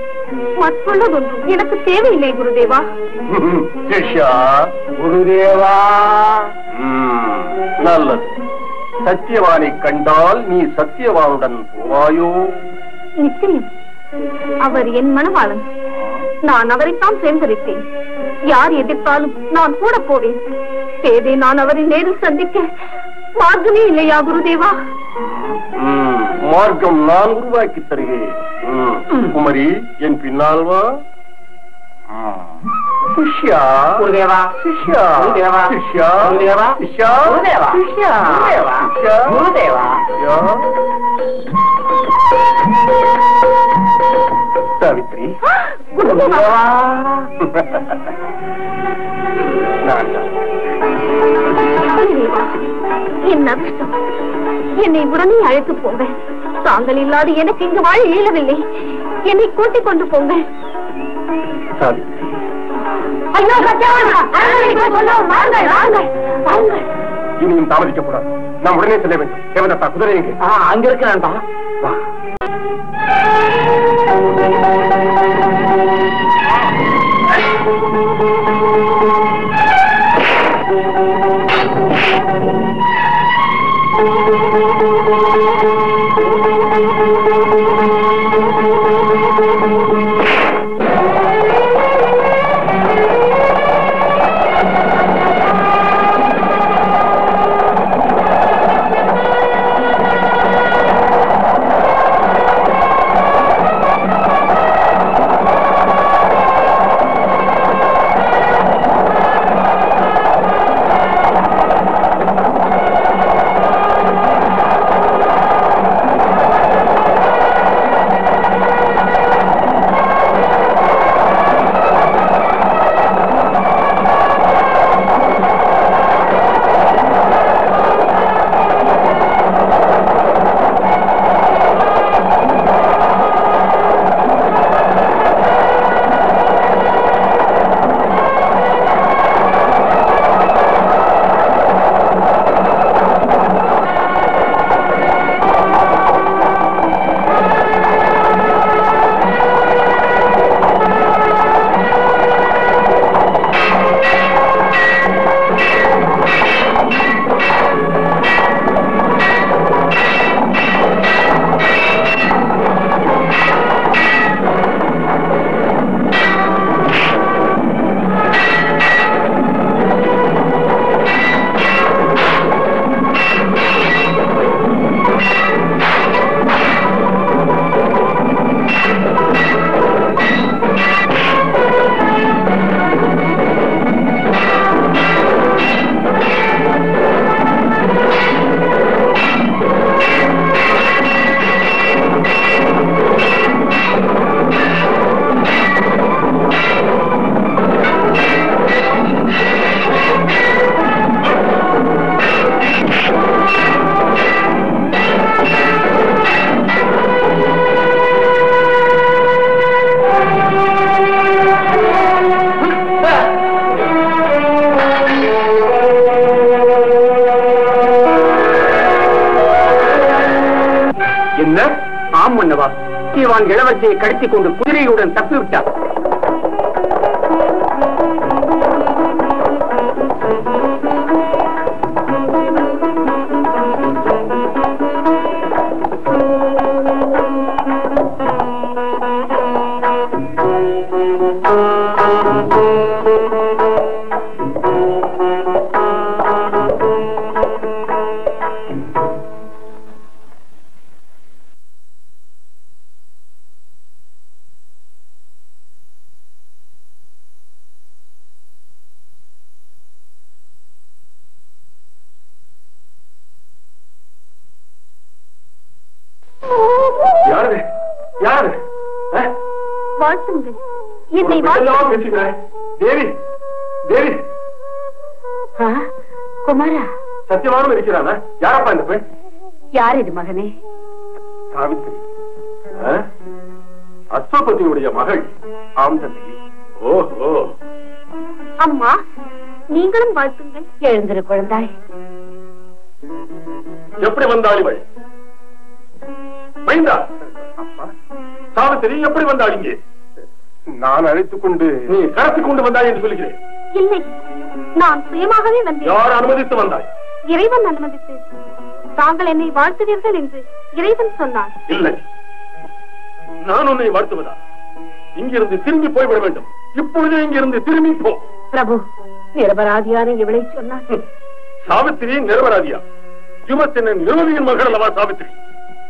மற்றொன்றொன்றும் எனக்கு தேவையில்லை. குருதேவா.
சிஷ்யா, குருதேவா, நல்லது. சத்தியவானை கண்டால் நீ சத்தியவானுடன் போவாயோ?
நிச்சயம். அவர் என் மணவாளன். நான் அவரைத்தான் சேர்ந்திருக்கேன். யார் எதிர்த்தாலும் நான் கூட போவேன். நான் அவரை நேரில் சந்திக்க மார்க்கமே இல்லையா குருதேவா?
மார்க்கம் நான் உருவாக்கி தருகிறேன். குமரி, என் பின்னால் வா. சிஷ்யா,
குருதேவா,
சிஷ்யா,
குருதேவா,
சிஷ்யா,
குருதேவா,
சிஷ்யா,
குருதேவா,
சிஷ்யா,
குருதேவா,
சிஷ்யா,
குருதேவா.
சாவித்ரி,
குருதேவா.
நான் தான்.
குருதேவா, என் அதிர்ஷ்டம். என்னை உடனே அழைத்து போங்க. தாங்கள் இல்லாது எனக்கு இங்கு வாழ இயலவில்லை. என்னை கூட்டிக் கொண்டு போங்க.
சாவித்ரி,
ஐயோ சத்யவானா, வாருங்கள், வாருங்கள், வாருங்கள்.
இனியும் தாமதிக்கக்கூடாது. நாம் உடனே செல்ல வேண்டும். தேவதத்தா, குதிரை எங்கே?
அங்க இருக்கிறான்பா.
வா.
ஆம் மன்னவா, இவான் இளவரசியை கடத்திக் கொண்டு குதிரையுடன் தப்பிவிட்டார்.
யாரு யாரு
வாழ்த்துங்கள். என்னை வாழ்த்துங்கள்.
தேவி தேவி
குமாரா,
சத்தியமானும் இருக்கிறானா? யாரப்பா இந்த பெண்?
யார் இது மகனே?
சாவித்ரி, அஸ்வபதியுடைய மகள். ஆம் தந்தை. ஓஹோ.
அம்மா, நீங்களும் வாழ்த்துங்கள். எழுந்திரு குழந்தாய்.
எப்படி வந்தாள் இவள்? மைந்தா, சாவித்திரி எப்படி வந்தாள் இங்கே? நான் அழைத்துக் கொண்டு நீ கடத்திக் கொண்டு வந்தாய் என்று சொல்கிறேன்.
இல்லை, நான் சுயமாகவே வந்தேன்.
யார் அனுமதித்து வந்தாய்?
இறைவன் அனுமதித்து. தாங்கள் என்னை வாழ்த்துவீர்கள் என்று இறைவன் சொன்னார்.
இல்லை, நான் உன்னை வாழ்த்துவதா? இங்கிருந்து திரும்பி போய்விட வேண்டும். இப்பொழுதே இங்கிருந்து திரும்பி போ.
பிரபு, நிரபராதியான இவளை சொன்னார்.
சாவித்திரி நிரபராதியா? யுமசேனன் நிரவதியின் மகள் அல்லவா சாவித்திரி?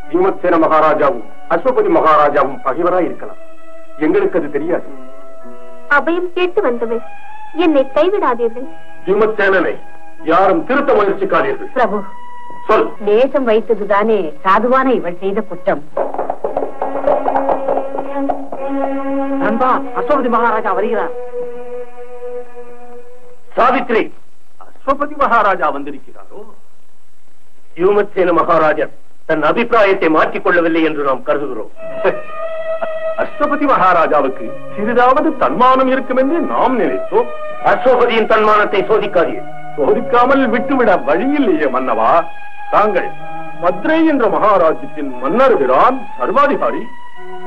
பீமசேன மகாராஜாவும் அஸ்வபதி மகாராஜாவும் பகைவராய் இருக்கலாம். எங்களுக்கு அது தெரியாது.
அபயம் கேட்டு வந்தவர், என்னை கைவிடாதீர்கள்.
பீமசேனனை யாரும் திருத்த முயற்சிக்காதீர்கள்.
பிரபு,
சொல்.
நேசம் வைத்ததுதானே சாதுவான இவள் செய்த குற்றம்.
நண்பா, அஸ்வபதி மகாராஜா வருகிறார்.
சாவித்ரி,
அஸ்வபதி மகாராஜா வந்திருக்கிறாரோ?
பீமசேன மகாராஜர் தன் அபிப்பிராயத்தை மாற்றிக் கொள்ளவில்லை என்று நாம் கருதுகிறோம்.
அஸ்வபதி மகாராஜாவுக்கு சிறிதாவது தன்மானம் இருக்கும் என்று நாம் நினைத்தோம்.
அஸ்வபதியின் தன்மானத்தை சோதிக்காதீர்கள்.
சோதிக்காமல் விட்டுவிட வழியில்லையே மன்னவா. தாங்கள் மதுரை என்ற மகாராஜ்யத்தின் மன்னர் பிரான் சர்வாதிகாரி,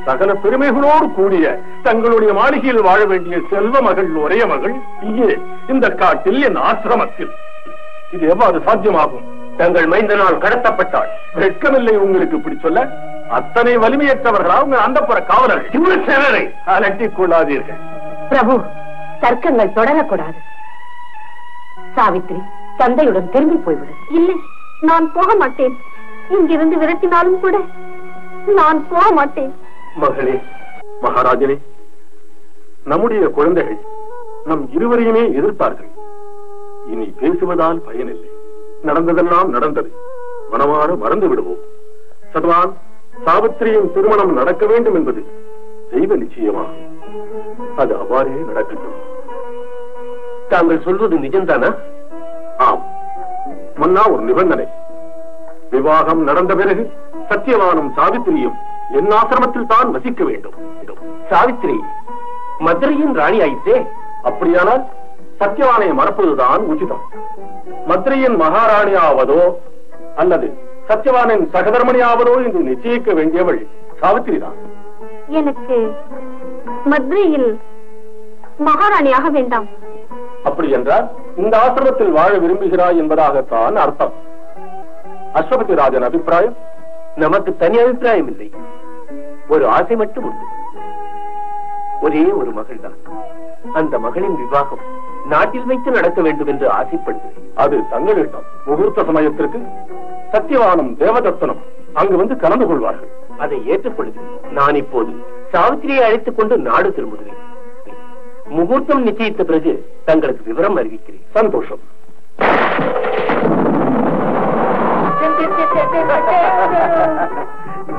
சகல பெருமைகளோடு கூடிய தங்களுடைய மாளிகையில் வாழ வேண்டிய செல்வ மகள், ஒரே மகள் இங்கே இந்த காட்டில் என் ஆசிரமத்தில். இது எவ்வாறு சாத்தியமாகும்?
தங்கள் மைந்தனால் கடத்தப்பட்டாள்.
வெட்கமில்லை உங்களுக்கு இப்படி சொல்ல? அத்தனை வலிமையற்றவர்களா உங்கள் அந்தப்புற காவலர்கள்?
பீமசேனரை
அலட்டிக் கொள்ளாதீர்கள்.
பிரபு, தர்க்கங்கள் தொடரக்கூடாது. சாவித்ரி, தந்தையுடன் திரும்பி போய்விடு.
இல்லை, நான் போக மாட்டேன். இங்கிருந்து விரட்டினாலும் கூட நான் போக மாட்டேன்.
மகளே, மகாராஜனே, நம்முடைய குழந்தைகள் நம் இருவரையுமே எதிர்த்தார்கள். இனி பேசுவதால் பயனில்லை. நடந்ததெல்லாம் நடந்தது. மனமாற மறந்து விடுவோம். சத்வான், சாவித்திரியின் திருமணம் நடக்க வேண்டும் என்பது தெய்வ நிச்சயமாகும். அது அவ்வாறே நடக்கட்டும். தாங்கள் சொல்வது நிஜம்தானா? ஆம் மன்னா, ஒரு நிபந்தனை. விவாகம் நடந்த பிறகு சத்தியவானும் சாவித்திரியும் என் ஆசிரமத்தில் தான் வசிக்க வேண்டும். சாவித்திரி மதுரையின் ராணி ஆயிற்றே. அப்படியானால் சத்தியவானை மறப்பதுதான் உச்சிதம். மதுரையின் மகாராணியாவதோ அல்லது சத்தியவானின் சகதர்மணியாவதோ என்று நிச்சயிக்க வேண்டியவள் சாவித்திரி தான்.
எனக்கு மதுரையில் மகாராணியாக வேண்டாம்.
அப்படி என்றால் இந்த ஆசிரமத்தில் வாழ விரும்புகிறாய் என்பதாகத்தான் அர்த்தம். அஸ்வபதி ராஜன் அபிப்பிராயம்? நமக்கு தனி அபிப்பிராயம் இல்லை. ஒரு ஆசை மட்டும் உண்டு. ஒரே ஒரு மகள் தான். அந்த மகளின் விவாகம் நாட்டில் வைத்து நடக்க வேண்டும் என்று ஆசைப்படுகிறேன். அது தங்களிடம். முகூர்த்த சமயத்திற்கு சத்தியவானும் தேவதத்தனும் அங்கு வந்து கலந்து கொள்வார்கள். அதை ஏற்றுக்கொள்கிறேன். நான் இப்போது சாவித்திரியை அழைத்துக் கொண்டு நாடு திரும்புகிறேன். முகூர்த்தம் நிச்சயித்த பிறகு தங்களுக்கு விவரம் அறிவிக்கிறேன். சந்தோஷம்.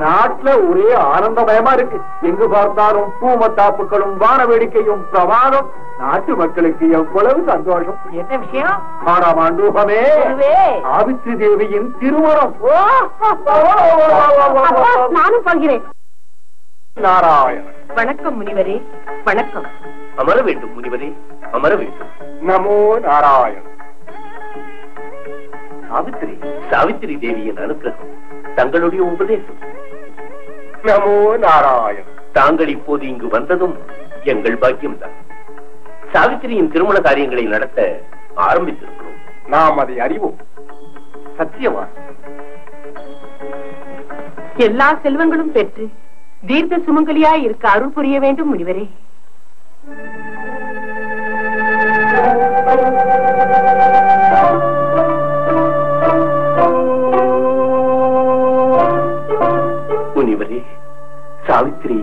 நாட்டுல ஒரே ஆனந்தமயமா இருக்கு. எங்கு பார்த்தாலும் பூமத்தாப்புகளும் வான வேடிக்கையும் பிரமாதம். நாட்டு மக்களுக்கு எவ்வளவு சந்தோஷம்.
என்ன விஷயம்?
ஆறாமாண்டூகமே சாவித்ரி தேவியின் திருமணம்.
நானும் போகிறேன்.
நாராயணன்.
வணக்கம் முனிவரே. வணக்கம்.
அமர வேண்டும் முனிவரே, அமர வேண்டும்.
நமோ நாராயணன்.
சாவித்திரி, சாவித்திரி தேவியின் அனுகிரகம், தங்களுடைய உபதேசம்.
நமோ நாராயணன்.
தாங்கள் இப்போது இங்கு வந்ததும் எங்கள் பாக்கியம்தான். சாவித்திரியின் திருமண காரியங்களை நடத்த ஆரம்பித்திருக்கிறோம்.
நாம் அதை அறிவோம். சத்தியமா
எல்லா செல்வங்களும் பெற்று தீர்க்க சுமங்கலியாய் இருக்க அருள் புரிய வேண்டும் முனிவரே.
முனிவரே, சாவித்திரி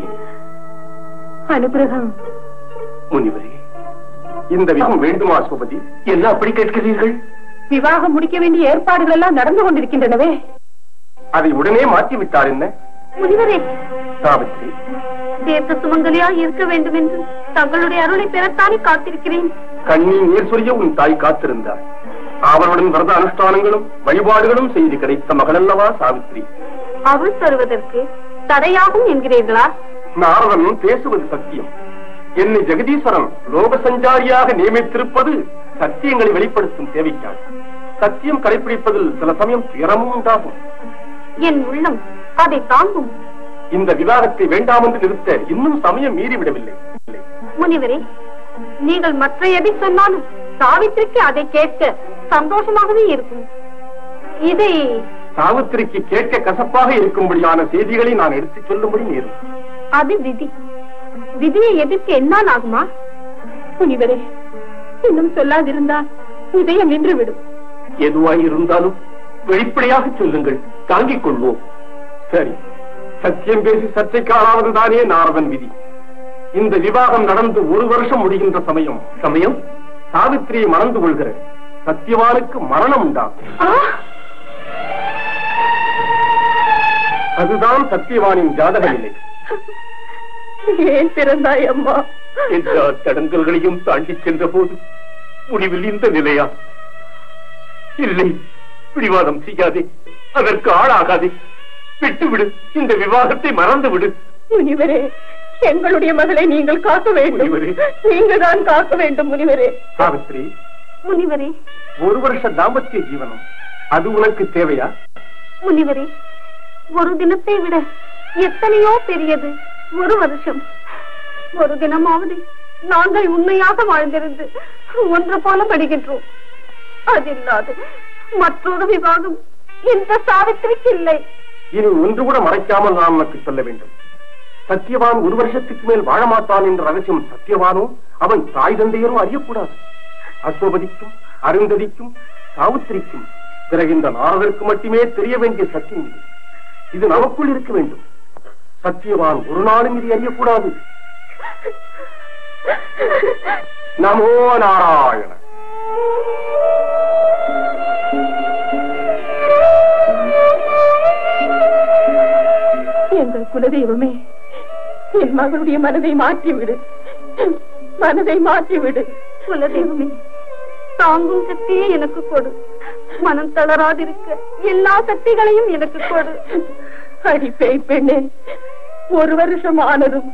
அனுகிரகம்.
முனிவரே, இந்த விவாகம் வேண்டுமா? அஸ்வபதி, என்ன அப்படி கேட்கிறீர்கள்?
விவாகம் முடிக்க வேண்டிய ஏற்பாடுகள் எல்லாம் நடந்து கொண்டிருக்கின்றனவே.
அதை உடனே மாற்றிவிட்டார் என்ன?
முனிவரே,
சாவித்திரி,
தீர்க்க சுமங்கலியாக இருக்க வேண்டும் என்று தங்களுடைய அருளை பெறத்தானே காத்திருக்கிறேன்.
கண்ணீர் நீர் சொரிய உன் தாய் காத்திருந்தார். அவருடன் விரத அனுஷ்டானங்களும் வழிபாடுகளும் செய்து கிடைத்த மகளல்லவா சாவித்திரி.
அருள் தருவதற்கு தடையாகும் என்கிறீர்களா?
நாரதன் பேசுவது சத்தியம். என்னை ஜெகதீஸ்வரன் லோக சஞ்சாரியாக நியமித்திருப்பது சத்தியங்களை வெளிப்படுத்தும் தேவைக்காக. சத்தியம் கடைபிடிப்பதில் சில சமயம் துயரமும் உண்டாகும்.
என் உள்ளம் அதை தாங்கும்.
இந்த விவாகத்தை வேண்டாம் என்று நிறுத்த இன்னும் சமயம் மீறிவிடவில்லை.
முனிவரே, நீங்கள் மற்ற எதை சொன்னாலும் சாவித்திரிக்கு அதை கேட்க சந்தோஷமாகவே இருக்கும். இதை
சாவித்திரிக்கு கேட்க கசப்பாக இருக்கும்படியான செய்திகளை நான் எடுத்துச் சொல்லும்படி நேரும்.
அது விதி. விதியை எதிர்க்க என்னால் ஆகுமா?
முனிவரே, இன்னும் சொல்லாதிருந்தால் இதயம் நின்றுவிடும்.
எதுவாய் இருந்தாலும் வெளிப்படையாக சொல்லுங்கள், தாங்கிக் கொள்வோம். சரி, சத்தியம் பேசி சர்ச்சைக்காலாவதுதானே நாரதன் விதி. இந்த விவாகம் நடந்து 1 வருஷம் முடிகின்ற சமயம் சாவித்திரியை மறந்து கொள்கிற சத்தியவானுக்கு மரணம் உண்டாகும். அதுதான் சத்தியவானின் ஜாதக நிலை.
ஏன் பிறந்தாய் அம்மா?
எல்லா தடங்கல்களையும் தாண்டி சென்ற போது முடிவில் இந்த நிலையா? இல்லை, பிடிவாதம் செய்யாதே, அதற்கு ஆளாகாதே, விட்டுவிடு, இந்த விவாதத்தை மறந்து விடு.
முனிவரே, எங்களுடைய மகளை நீங்கள் காக்க வேண்டும். நீங்கள் தான் காக்க வேண்டும் முனிவரே.
சாவித்ரி,
முனிவரே,
1 வருஷ தாம்பத்திய ஜீவனம் அது உனக்கு தேவையா?
முனிவரே, ஒரு தினத்தை விட எத்தனையோ பெரியது 1 வருஷம். ஒரு தினமாவது நாங்கள் உண்மையாக வாழ்ந்திருந்து ஒன்று போல படுகின்றோம். அதில்லாது மற்றொரு விவாகம் இந்த சாவித்திரிக்கு இல்லை.
இனி ஒன்று கூட மறைக்காமல் நான் உனக்கு சொல்ல வேண்டும். சத்தியவான் 1 வருஷத்துக்கு மேல் வாழ மாட்டான் என்ற ரகசியம் சத்தியவானோ அவன் தாய் தந்தையரும் அறியக்கூடாது. அஸ்வபதிக்கும் அருந்ததிக்கும் சாவித்திரிக்கும் பிறகு இந்த நாரதற்கு மட்டுமே தெரிய வேண்டிய சத்தியம் இது. இது நமக்குள் இருக்க வேண்டும். சத்தியவான் ஒரு நாளும் இது அறியக்கூடாது. நமோ நாராயண.
எங்கள் குலதெய்வமே, என் மகளுடைய மனதை மாற்றிவிடு, மனதை மாற்றிவிடு.
குலதெய்வமே, தாங்கும் சக்தியே எனக்கு கொடு. மனம் தளராதிருக்க எல்லா சக்திகளையும் எனக்கு கொடு.
அடிப்பேய் பெண்ணே, 1 வருஷம் ஆனதும்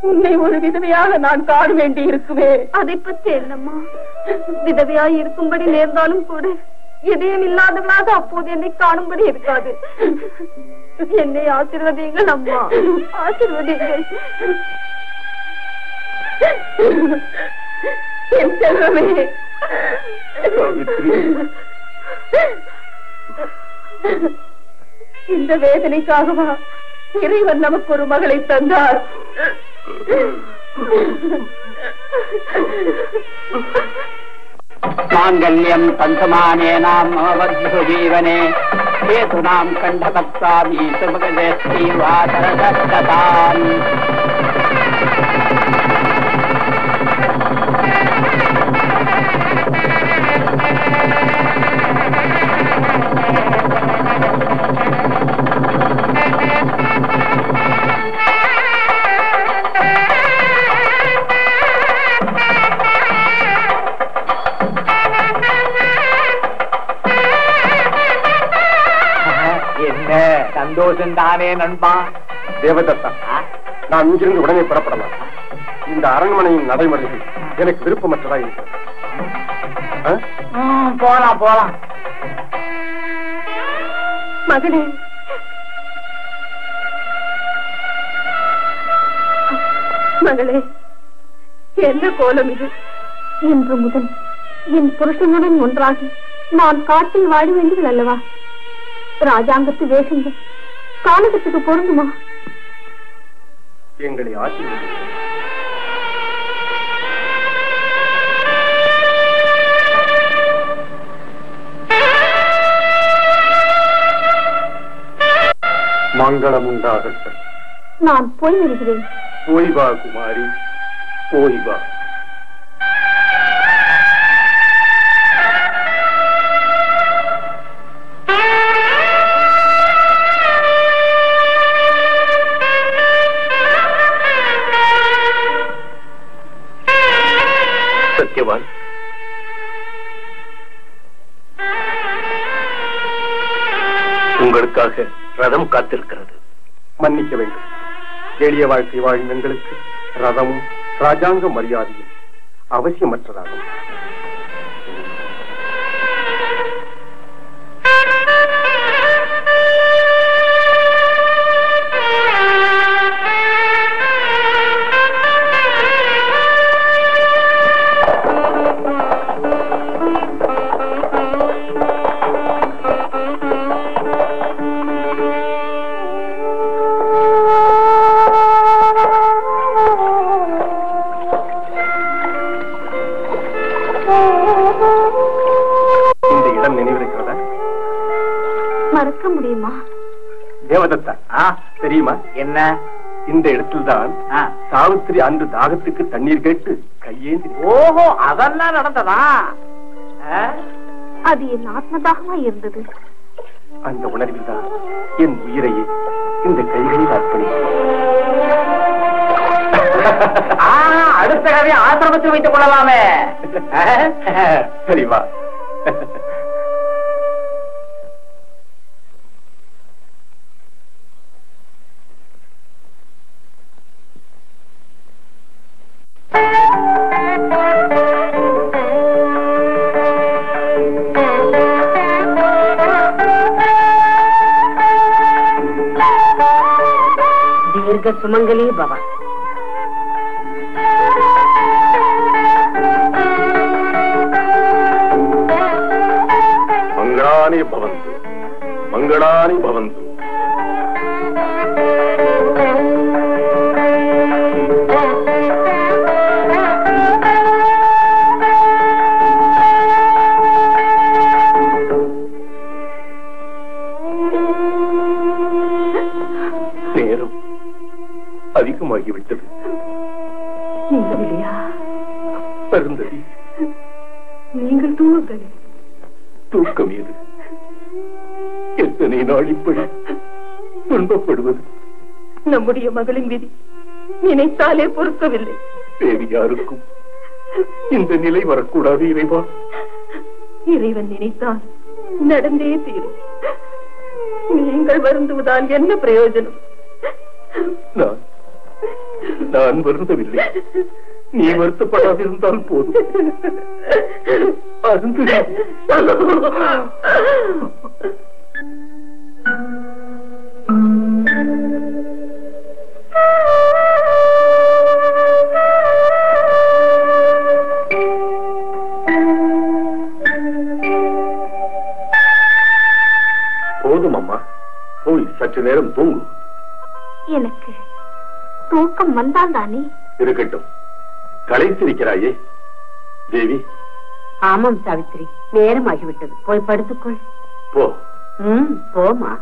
உன்னை ஒரு விதவையாக நான் காண வேண்டி இருக்குமே.
அதை பற்றி என்னம்மா? விதவையாய் இருக்கும்படி நேர்ந்தாலும் கூட இதயம் இல்லாதவளாக அப்போது என்னை காணும்படி இருக்காது. என்னை ஆசீர்வதியுங்கள் அம்மா, ஆசீர்வதியுங்கள்.
என் செல்வமே, இந்த வேதனைக்காகவா இறைவன் நமக்கு ஒரு மகளை தந்தார்?
மாங்கல்யம் தந்தமானேனாம் அவத்யு ஜீவனே ஹேதுனாம் கண்டபக்தாமி சுபகதேஸ்தி வாதரதத்தான். சந்தோஷம் தானே நண்பா?
தேவதத்தா, நான் இங்கிருந்து உடனே புறப்படலாம். இந்த அரண்மனையின் நடைமுறைகள் எனக்கு விருப்பமற்றதா இருக்கிறது.
போலாம் போலாம்.
மகளே, மகளே, என்ன கோலம் இது?
இன்று முதல் என் புருஷனுடன் ஒன்றாகி நான் காட்டில் வாழ வேண்டியது அல்லவா? ராஜாங்கத்து வேஷங்கள் காலகத்துக்கு பொருந்துமா?
எங்களை ஆசீர்வதி. மங்களம் உண்டாகட்டும்.
நான் போய் வருகிறேன்.
போய் வா குமாரி, போய் வா. சத்யவான், உங்களுக்காக ரதம் காத்திருக்கிறது. மன்னிக்க வேண்டும். எளிய வாழ்க்கை வாழும் எங்களுக்கு ரதமும் ராஜாங்க மரியாதையும் அவசியமற்றதாகும்.
மறக்க முடியுமா?
தேவதத்தா தெரியுமா என்ன? இந்த இடத்தில்தான் சாவித்திரி அன்று தாகத்துக்கு தண்ணீர் கேட்டு கையேந்தி.
ஓஹோ, அதெல்லாம் நடந்ததா?
அது என் ஆத்மதாகமா இருந்தது.
அந்த உணர்வில் தான் என் உயிரையே இந்த கைகளில் அர்ப்பணித்தேன்.
அடுத்த கதையை ஆசிரமத்தில் வைத்துக் கொள்ளலாமே.
சரிவா.
தீர்க்க சுமங்கலி பவா.
மங்களானி பவந்து, மங்களானி பவந்து. நேரம் அதிகமாகிவிட்டது. பருந்ததி,
நீங்கள் தூங்குங்கள்.
தூக்கம் ஏது? எத்தனை நாள் இப்படி துன்பப்படுவது?
நம்முடைய மகளின் விதி நினைத்தாலே பொறுக்கவில்லை.
வேறு யாருக்கும் இந்த நிலை வரக்கூடாது இறைவா.
இறைவன் நினைத்தால் நடந்தே தீரும். நீங்கள் வருந்துவதால் என்ன பிரயோஜனம்?
நான் வருந்தவில்லை. நீ வருத்தப்படாதிருந்தால் போதும். போதும் அம்மா, போய் சற்று நேரம் தூங்கு.
எனக்கு தூக்கம் வந்தால் தானே.
இருக்கட்டும், களைத்திருக்கிறாயே தேவி.
ஆமாம் சாவித்திரி, நேரமாகிவிட்டது. போய் படுத்துக்கொள்.
போ.
போமா.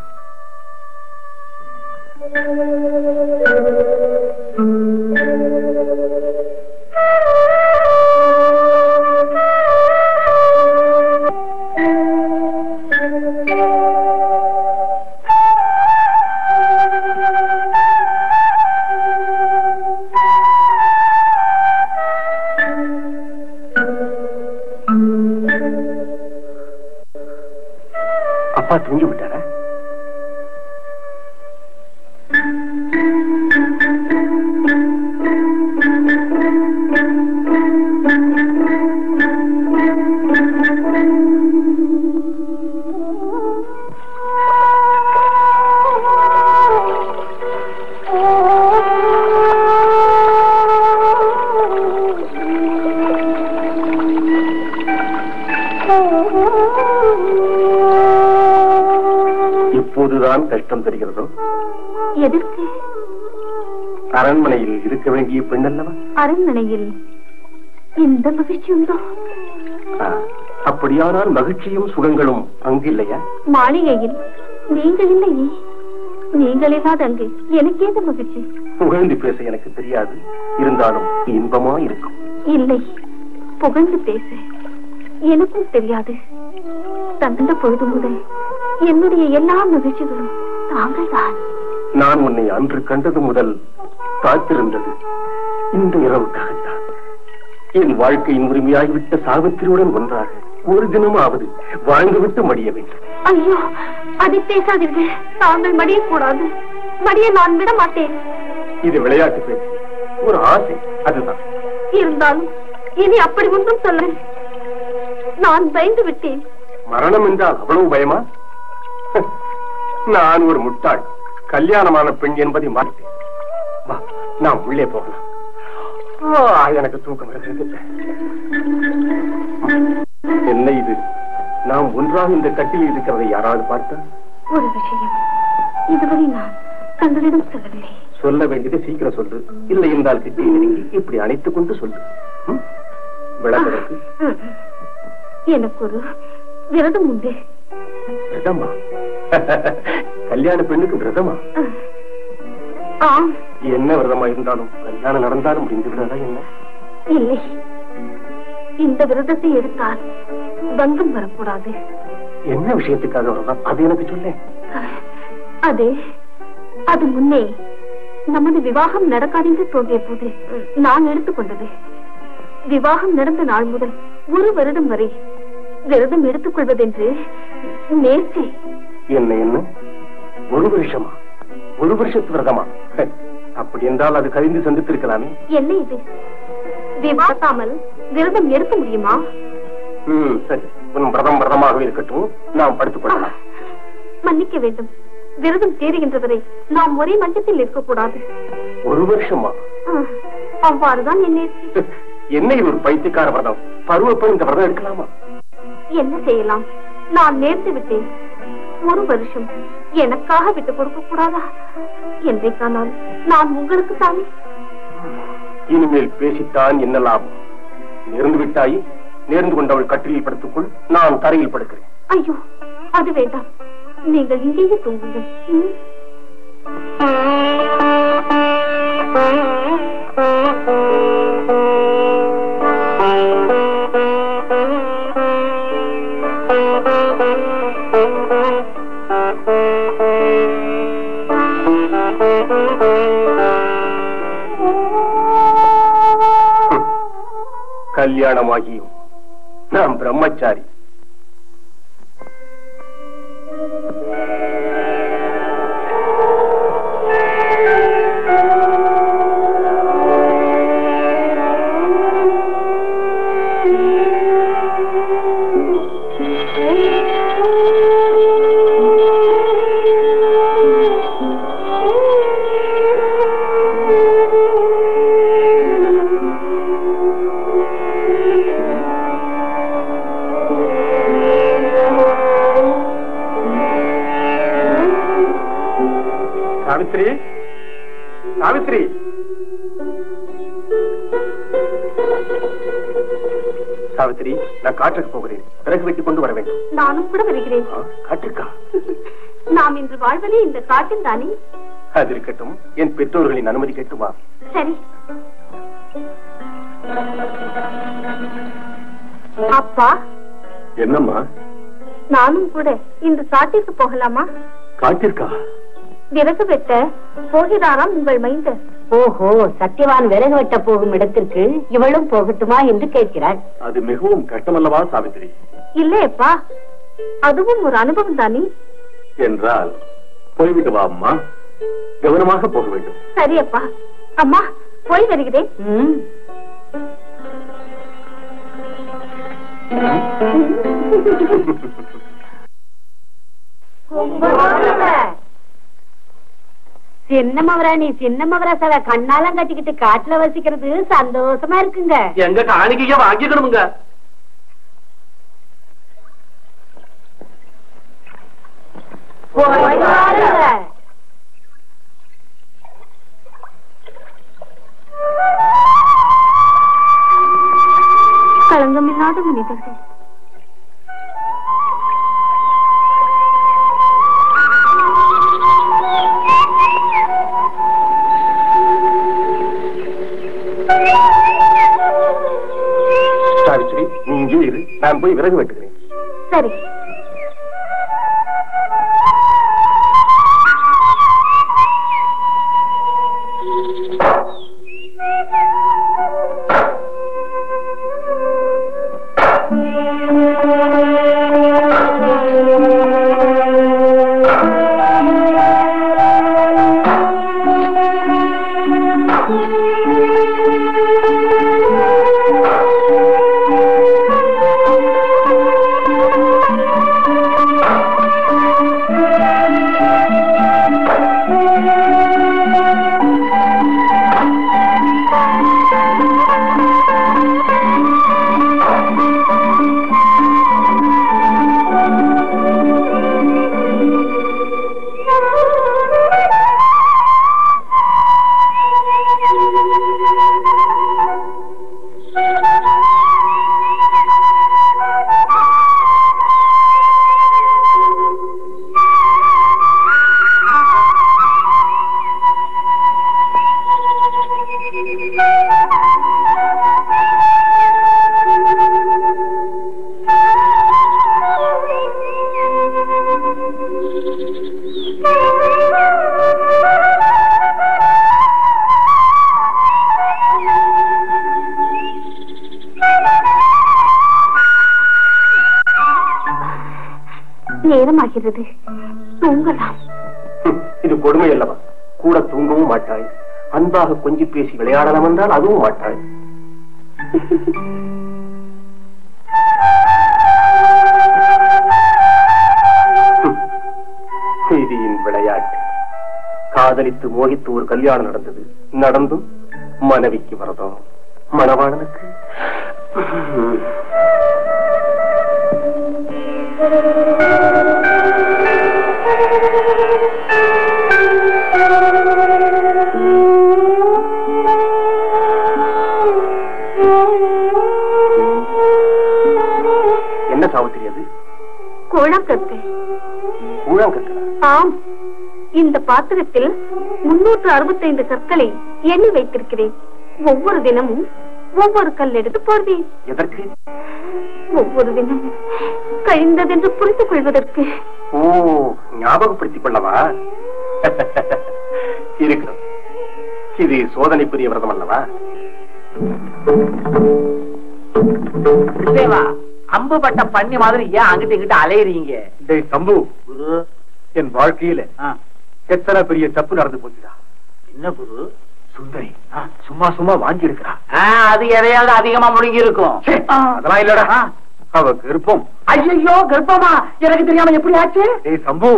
அப்பா தூங்கி விட்டாரா? இப்போதுதான் கஷ்டம் தெரிகிறதோ?
எதற்கு?
அரண்மனையில் இருக்க வேண்டிய பெண் அல்லவா?
அரண்மனையில் இந்த மகிழ்ச்சி உண்டோ?
அப்படியானால் மகிழ்ச்சியும் சுகங்களும் அங்கு இல்லையா?
மாளிகையில் நீங்கள் இல்லையே. நீங்கள் இல்லாத அங்கு எனக்கு ஏது மகிழ்ச்சி?
புகழ்ந்து பேச எனக்கு தெரியாது, இருந்தாலும் இன்பமா இருக்கும்.
இல்லை, புகழ்ந்து பேச எனக்கும் தெரியாது. தந்த பொழுது முதல் என்னுடைய எல்லா மகிழ்ச்சிகளும் தாங்கள் தான்.
நான் உன்னை அன்று கண்டது முதல் காத்திருந்தது இந்த இரவுக்காகத்தான். என் வாழ்க்கையின் உரிமையாகிவிட்ட சாவித்திரியுடன் ஒன்றாக ஒரு தினமாவது வாழ்ந்துவிட்டு மடிய வேண்டும்.
ஐயோ, அதை பேசாதீர்கள். தாங்கள் மடியக்கூடாது. மடிய நான் விட மாட்டேன்.
இது விளையாட்டு பேச்சு, ஒரு ஆசை, அதுதான்.
இருந்தாலும் இனி அப்படி ஒன்றும் சொல்ல. நான் பயந்து விட்டேன்.
மரணம் என்றால் அவ்வளவு பயமா? நான் ஒரு முட்டாள். கல்யாணமான பெண் என்பதை மாற்றேன். வா, நாம் உள்ளே போகலாம். எனக்கு தூக்கம் வருகிறது. என்ன இது? நாம் ஒன்றாக இந்த கட்டில் இருக்கிறதை யாராவது பார்த்தா?
ஒரு விஷயம் இதுவரை நான் தங்களிடம் சொல்லவில்லை.
சொல்ல வேண்டியது சீக்கிரம் சொல்லு. இல்லை என்றால் கிட்டே நெருங்கி இப்படி அணைத்துக் கொண்டு சொல்லு. விளக்கு.
எனக்கு ஒரு விரதம் உண்டு.
விரதமா? கல்யாண பெண்ணுக்கு விரதமா? என்ன விரதமா இருந்தாலும் கல்யாணம் நடந்தாலும் முடிந்து விடாதா என்ன?
இல்லை, இந்த விரதத்தை எடுத்தால் பங்கம் வரக்கூடாது.
என்ன விஷயத்துக்காக விரதம்? அது எனக்கு சொல்ல.
அது முன்னே நமது விவாகம் நடக்காதென்று தோன்றிய போது நான் எடுத்துக்கொண்டது. விவாகம் நடந்த நாள் முதல் 1 வருடம் வரை விரதம் எடுத்துக் கொள்வதென்று நேர்ச்சை.
என்ன 1 வருஷமா? 1 வருஷத்து விரதமா? அப்படி என்றால் அது கழிந்து சந்தித்திருக்கலாமே.
என்ன இது? விவாகாமல் விரதம் எடுக்க முடியுமா?
சரி, உன் விரதமாகவே இருக்கட்டும், நாம் படுத்துக் கொள்ளலாம்.
மன்னிக்க வேண்டும், விரதம் தீருகின்றவரை நாம் ஒரே மஞ்சத்தில் இருக்கக்கூடாது.
1 வருஷமா?
அவ்வாறுதான் என்ன
என்ன ஒரு பைத்தியக்கார விரதம்? பருவப்பெண் இந்த விரதம் எடுக்கலாமா?
என்ன செய்யலாம், நான் நேர்ந்து விட்டேன். 1 வருஷம் எனக்காக விட்டுக் கொடுக்க கூடாதா? என்றைக்கானால் நான் உங்களுக்கு தானே.
இனிமேல் பேசித்தான் என்ன லாபம்? நேர்ந்து விட்டாய், நேர்ந்து கொண்டவள் கட்டிலில் படுத்துக்கொள், நான் தரையில் படுக்கிறேன்.
ஐயோ, அது வேண்டாம், நீங்கள் இங்கேயே தூங்குங்கள்.
கல்யாணமாகியும் நாம் பிரம்மச்சாரி. சாவித்ரி, சாவித்ரி, சாவித்ரி, நான் காட்டுக்கு போகிறேன். பிறகு வெட்டி கொண்டு வர வேண்டும்.
நானும் கூட வருகிறேன்.
காட்டுக்கா?
நாம் இன்று வாழ்வதே இந்த காட்டில் தானே.
அது இருக்கட்டும், என் பெற்றோர்களின் அனுமதி கேட்டுமா?
சரி. அப்பா.
என்னம்மா?
நானும் கூட இந்த காட்டிற்கு போகலாமா?
காட்டிற்கா?
விறகு வெட்ட போகிறாராம் உங்கள் மைந்தர்.
ஓஹோ, சத்தியவான் விறகு வெட்ட போகும் இடத்திற்கு இவளும் போகட்டுமா என்று கேட்கிறாள்.
அது மிகவும் கஷ்டமல்லவா சாவித்திரி?
இல்லையப்பா, அதுவும் ஒரு அனுபவம் தானே.
என்றால் போய்விட்டு வா அம்மா, கவனமாக போக வேண்டும்.
சரியப்பா. அம்மா, போய் வருகிறேன்.
சின்னமவரா, நீ சின்னமவரா சவ கண்ணாலம் கட்டிக்கிட்டு காட்டுல வசிக்கிறது சந்தோஷமா இருக்குங்க.
எங்க காணிக்கைய வாங்கிக்கணுமுங்க.
களங்கமில்லாத மனிதர்கள்.
சாவித்ரி, நீ இங்கே இரு, நான் போய் விறகு வெட்டுகிறேன்.
சரி. நேரமாகிறது, தூங்கலாம்.
இது கொடுமை அல்லவா? கூட தூங்கவும் மாட்டாய், அன்பாக கொஞ்சி பேசி விளையாடலாம் என்றால் அதுவும் மாட்டாய். செய்தியின் விளையாட்டு. காதலித்து மோகித்து ஒரு கல்யாணம் நடந்தது. நடந்தும் மனைவிக்கு வரதம், மணவாளனுக்கு என்ன சாவித்திரி அது?
கூழாங்கற்கள்.
கூழாங்கற்களா?
ஆம், இந்த பாத்திரத்தில் 365 கற்களை எண்ணி வைத்திருக்கிறேன். ஒவ்வொரு தினமும் ஒவ்வொரு கல் எடுத்து போடுவேன்.
எதற்கு?
ஒவ்வொரு தினமும் கழிந்ததென்று புரிந்து கொள்வதற்கு.
ஓ, ஞாபகப்படுத்திக் கொள்ளவா? இருக்கிறோம். இது சோதனைக்குரிய விரதம் அல்லவா?
அம்பு பட்ட பண்ணி மாதிரி ஏன் அங்கிட்ட இங்கிட்ட அலையறீங்க?
சம்பு, என் வாழ்க்கையில எத்தனை பெரிய தப்பு நடந்து போச்சுடா.
என்ன குரு?
சுந்தரி சும்மா சும்மா வாங்கி இருக்கிறா.
அது எதையாவது அதிகமா முழுங்கி இருக்கும்.
அதெல்லாம் இல்லடா, அவ கர்ப்பம்.
ஐயோ, கர்ப்பமா? எனக்கு தெரியாம எப்படி ஆச்சு?
சம்பு,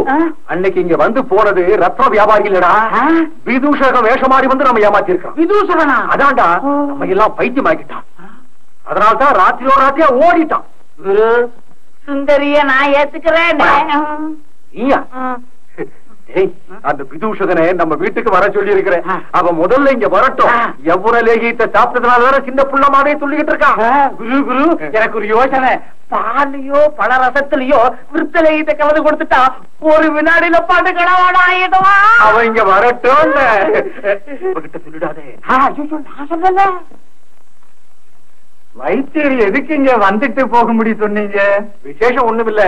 அன்னைக்கு இங்க வந்து போனது ரத்ன வியாபாரி இல்லடா, விதூஷகம் வேஷமாடி வந்து நம்ம ஏமாத்தி இருக்கோம்.
விதூஷகனா?
அதான்டா, நம்ம எல்லாம் பைத்தியம் ஆக்கிட்டான். அதனால்தான் ராத்திரியோட ராத்திரியா ஓடிட்டான்.
குரு, சுந்தரிய நான் ஏத்துக்கிறேன்.
நீயா? அந்த விதூஷகனை நம்ம வீட்டுக்கு வர சொல்லி இருக்கிறேன். அவன் முதல்ல இங்க வரட்டும். எவ்வளவு லேகியத்தை சாப்பிட்டதுனால வேற சின்ன புள்ள மாதிரி சொல்லிக்கிட்டு இருக்கான்.
குரு குரு, எனக்கு ஒரு யோசனை. பாலையோ பல ரசத்திலயோ விருத்த லேகியத்தை கலந்து கொடுத்துட்டா ஒரு வினாடியில பாட்டு கடவாடா ஆயிடுவா.
அவன் இங்க வரட்டும். சொல்லிடாதே.
நான் சொல்லல.
வைத்தியர் எதுக்கு இங்க வந்துட்டு போக முடியும் சொன்னீங்க?
விசேஷம் ஒண்ணும் இல்ல,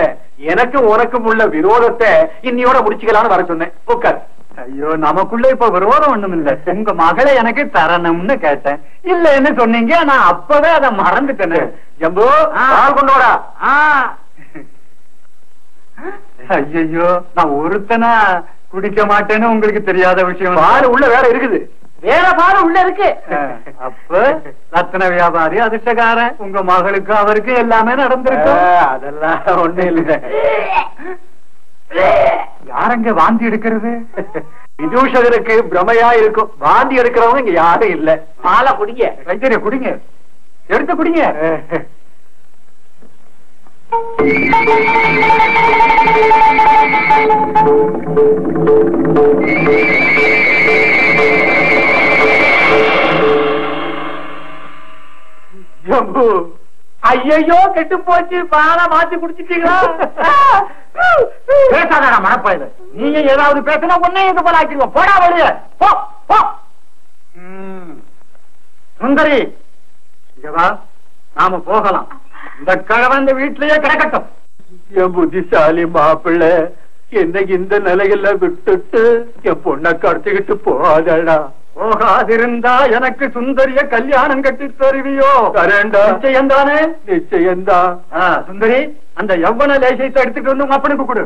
எனக்கும் உனக்கும் உள்ள விரோதத்தை இன்னையோட முடிச்சுக்கலான்னு வர சொன்னேன். உட்கார்.
ஐயோ, நமக்குள்ள இப்ப விரோதம் ஒண்ணும் இல்ல. உங்க மகளை எனக்கு தரணும்னு கேட்டேன், இல்லன்னு சொன்னீங்க. நான் அப்பவே அதை மறந்துட்டேன்.
ஜம்பு, பால் கொண்டு வாடா.
ஐயோ, நான் ஒருத்தனா குடிக்க மாட்டேன்னு உங்களுக்கு தெரியாத விஷயம்.
பால் உள்ள வேற இருக்குது.
வேற பாரு உள்ள இருக்கு.
அப்ப ரத்ன வியாபாரி அதிர்ஷ்டக்காரன். உங்க மகளுக்கு அவருக்கு எல்லாமே நடந்திருக்கு.
அதெல்லாம் ஒண்ணு இல்ல.
யாரங்க வாந்தி எடுக்கிறது?
விதூஷகருக்கு பிரமையா இருக்கும். வாந்தி எடுக்கிறவங்க இங்க யாரும் இல்ல.
பாலை குடிங்க.
வைத்தியரே, குடிங்க, எடுத்து குடிங்க.
ஜம்பு,
ஐயோ, கெட்டு போச்சு. பாலை மாத்தி குடிச்சிட்டீங்களா?
பேசாத மனப்பாயில. நீங்க ஏதாவது பேசினா ஒன்னே இது போல ஆக்கிடுவோம். போடா வெளிய, போ போ. சுந்தரி, இங்க வா, நாம போகலாம். இந்த கிழவன் இந்த வீட்டிலேயே கிடக்கட்டும்.
என் புத்திசாலி மாப்பிள்ளை என்னை இந்த நிலையில விட்டுட்டு என் பொண்ணை கடத்திக்கிட்டு போகாதடா.
போகாதிருந்தா எனக்கு சுந்தரிய கல்யாணம் கட்டி தருவியோ?
தரேன்டா.
நிச்சயம் தானே?
நிச்சயம்தான்.
சுந்தரி, அந்த யவ்வன லேசத்தை எடுத்துட்டு வந்து உங்க அப்பனுக்கு கொடு.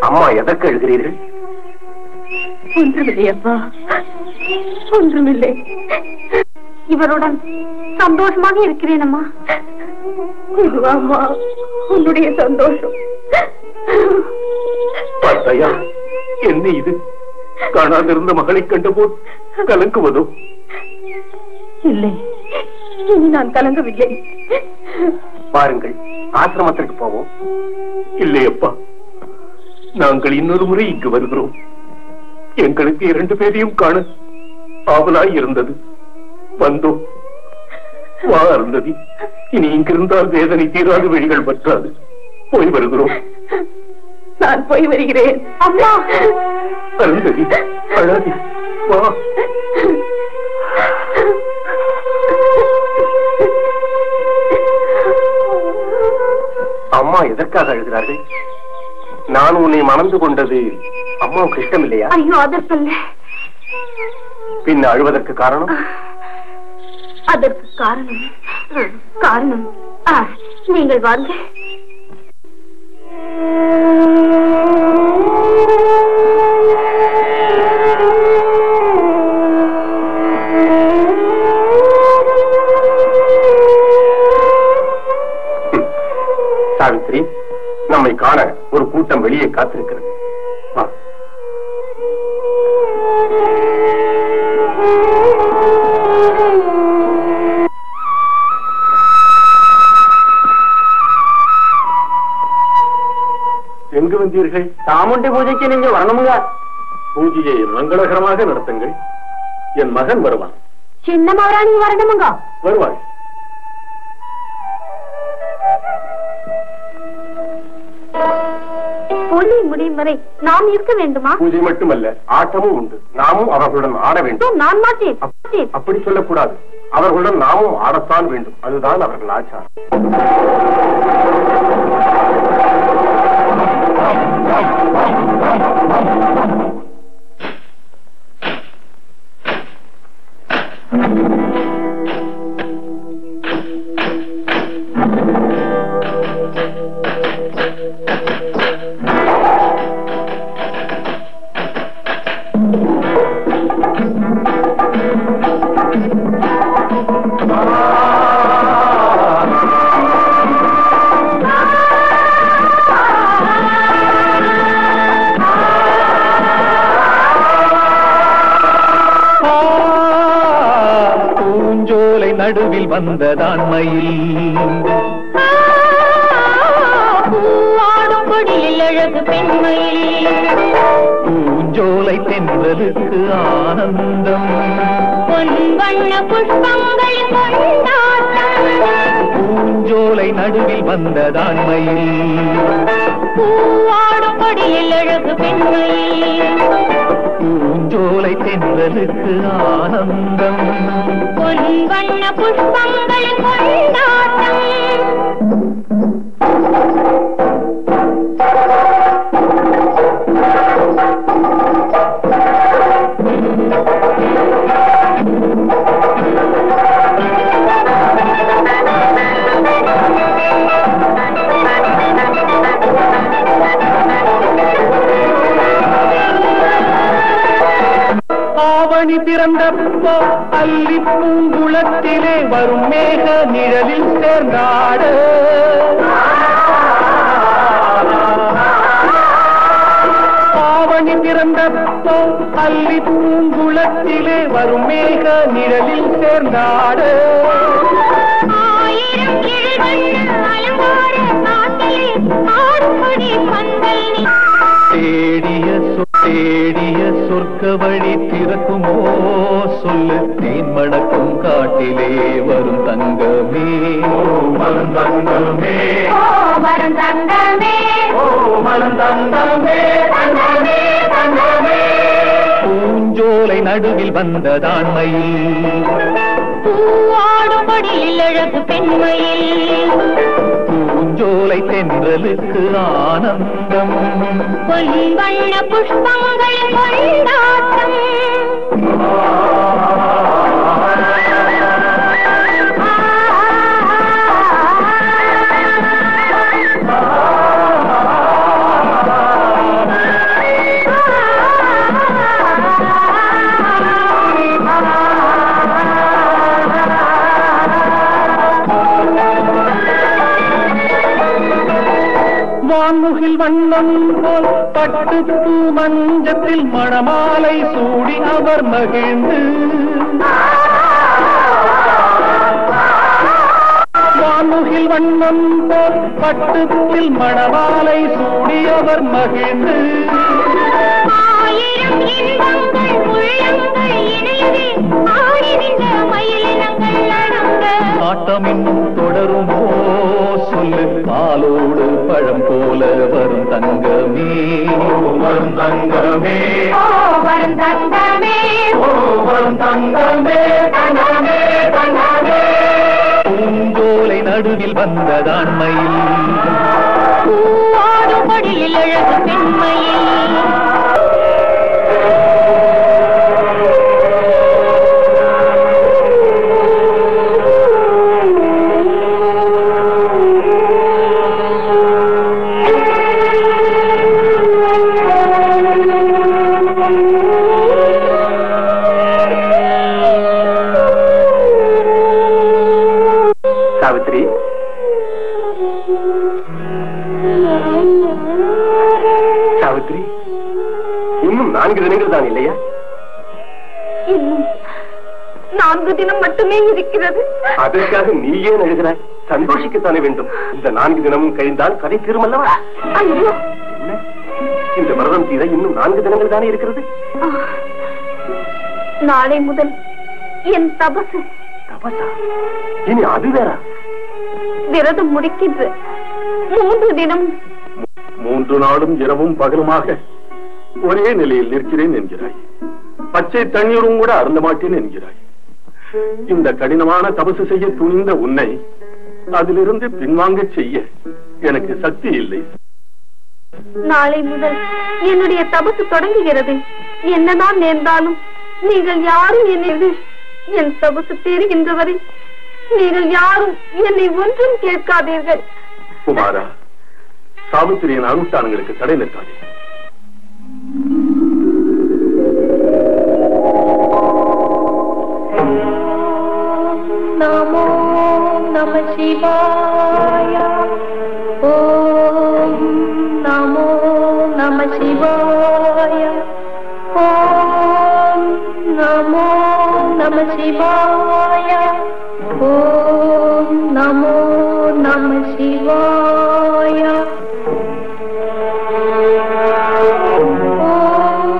அம்மா, எதற்கு எழுதுகிறீர்கள்?
ஒன்றுமில்லை அப்பா, ஒன்றுமில்லை. இவருடன் சந்தோஷமாக இருக்கிறேன் அம்மா. இதுவாம்மா உன்னுடைய சந்தோஷம்.
பார்த்தாயா, என்ன இது? காணாதிருந்த மகளை கண்டபோது கலங்குவதோ?
இல்லை, இனி நான் கலங்கவில்லை.
பாருங்கள், ஆசிரமத்திற்கு போவோம். இல்லையப்பா, நாங்கள் இன்னொரு முறை இங்கு வருகிறோம். எங்களுக்கு 2 பேரையும் காண ஆவலாய் இருந்தது. வந்தோம். வா அருந்ததி, இனி இங்கிருந்தால் வேதனை தீராத வழிகள் பற்றாது. போய் வருகிறோம்.
நான் போய் வருகிறேன் அம்மா.
அருந்ததி, அழாதே, வா. எதற்காக அழுகிறார்கள்? நான் உன்னை மணந்து கொண்டது அம்மாவுக்கு இஷ்டம் இல்லையா?
ஐயோ, அதற்கல்ல.
பின் அழுவதற்கு காரணம்?
அதற்கு காரணம் நீங்கள் வாங்க.
சாவித்ரி, நம்மை காண ஒரு கூட்டம் வெளியே காத்திருக்கிறது. எங்கு வந்தீர்கள்?
சாமுண்டி பூஜைக்கு நீங்க வரணுமுங்க.
பூஜையை மங்களகரமாக நடத்துங்கள். என் மகன் வருவான்.
சின்ன மகராணி வரணுமுங்க.
வருவாள்.
பொண்ணி முடியும் வரை நாம் இருக்க வேண்டுமா?
பூஜை மட்டுமல்ல, ஆட்டமும் உண்டு. நாமும் அவர்களுடன் ஆட வேண்டும்.
நான் மாட்டேன்.
அப்படி சொல்லக்கூடாது. அவர்களுடன் நாமும் ஆடத்தான் வேண்டும். அதுதான் அவர்கள் ஆச்சாரம்.
நடுவில் வந்ததான்மையில்
பூவாடும் கொடியில் அழகு பெண்மையில்
பூஞ்சோலை தென்றலுக்கு ஆனந்தம்
பொன்வண்ண புஷ்பங்கள் கொண்டாட்டம்
பூஞ்சோலை நடுவில் வந்ததான்மையில்
பூவாடும் கொடியில் அழகு பெண்மையில்
பூஞ்சோலை தென்றலுக்கு ஆனந்தம்
பொன்வண்ண புஷ்பங்கள் கொண்டாட்டம்
ஆவணி பிறந்தப்போ அல்லி பூங்குளத்திலே வரும் மேக நிழலில் சேர்ந்தாடு ஆவணி பிறந்தப்போ அல்லி பூங்குளத்திலே வரும் மேக நிழலில் சேர்ந்தாடு
ஆயிரம் கிழிவண்ண அலங்கார காட்டிலே ஆடுபடி பந்தல்
தேடிய சொர்க்க வழி திறக்குமோ சொல்லு தேன் மணக்கும் காட்டிலே வரும் தங்கமே வரும் தங்கமே
வரும் தங்கமே
வரும் தங்கமே தங்கமே தங்கமே பூஞ்சோலை நடுவில் வந்ததான்மையில்
பூவாடுபடியில் அழகு பெண்மையில்
பூஞ்சோலை தென்றலுக்கு ஆனந்தம்
பொன்வண்ண புஷ்பங்கள் கொண்டாட்டம்
வான்முகில் வண்ணம் போல் பட்டுப்பூ மஞ்சத்தில் மணமாலை சூடி அவர் மகிழ்ந்து வான்முகில் வண்ணம் போல் பட்டுப்பில் மணமாலை சூடி அவர் மகிழ்ந்து
ஆயிரம் இன்பங்கள் உள்ளங்கள் இணையவே ஆடி நின்ற மயிலினங்கள் நடந்த
ஆட்டம் இன்னும் தொடருமோ சொல்லு பாலோடு பழம் போல வரும் தங்கமே வரும் தங்கமே
வரும் தங்கமே
வரும் தங்கமே தங்கமே தங்கமே பூஞ்சோலை நடுவில் வந்ததான்மையில்
பூவாடுபடியில் அழகு பெண்மையே
சாவித்ரி, சாவித்ரி, இன்னும் 4 தினங்கள் தான் இல்லையா?
இன்னும் 4 தினம் மட்டுமே இருக்கிறது.
அதற்காக நீ ஏன் எழுதுகிறாய்? சந்தோஷிக்கத்தானே வேண்டும். இந்த 4 தினமும் கழிந்தால் கதை தீருமல்லவா?
ஐயோ,
என்ன, இந்த விரதம் தீர இன்னும் 4 தினங்கள் தானே இருக்கிறது.
நாளை முதல் என் தபசு.
தபசா? இனி அது வேற?
விரதம் முடிக்கின்ற 3 தினம்
3 நாளும் இரவும் பகலுமாக ஒரே நிலையில் நிற்கிறேன் என்கிறாய். பச்சை தண்ணீரும் கூட அருந்த மாட்டேன் என்கிறாய். இந்த கடினமான தபசு செய்ய துணிந்த உன்னை அதிலிருந்து பின்வாங்க செய்ய எனக்கு சக்தி இல்லை.
நாளை முதல் என்னுடைய தபசு தொடங்குகிறது. என்னதான் நேர்ந்தாலும் நீங்கள் யாரும் என்னை என் தபசு தீருகின்றவரை நீங்கள் யாரும் என்னை ஒன்றும் கேட்காதீர்கள்.
குமாரா, சாவித்திரியின் அனுஷ்டானங்களுக்கு தடை நிற்காதே.
நமோ நம சிவாய. ஓம் நமோ நம சிவாய. ஓம் நமோ நம சிவாய. ஓம் நமோ நம சிவாய. ஓம்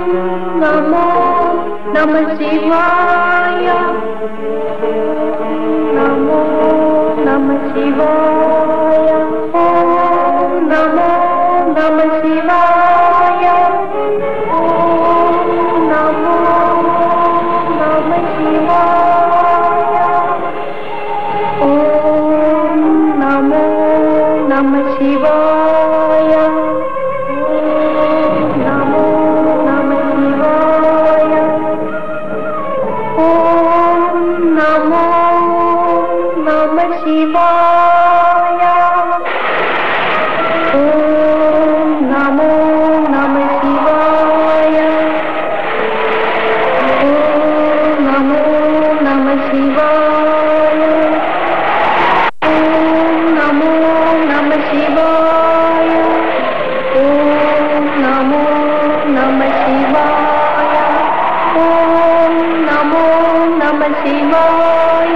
நமோ நம சிவாய. நமோ நம சிவாய. ஓம் நமோ நம சிவாய. ஓம் நமோ நம சிவாய. ஓம் நமோ நம சிவாய. ஓம் நமோ நம சிவாய. ஓம் நமோ நம சிவாய. ஓம் நமோ நம சிவாய. ஓம் நமோ நம சிவாய. ஓம் நமோ நம சிவாய. ஓம் நமோ நம சிவாய. ஓம் நமோ நம சிவாய. ஓம் நமோ நம சிவாய. ஓம் நமோ நம சிவாய.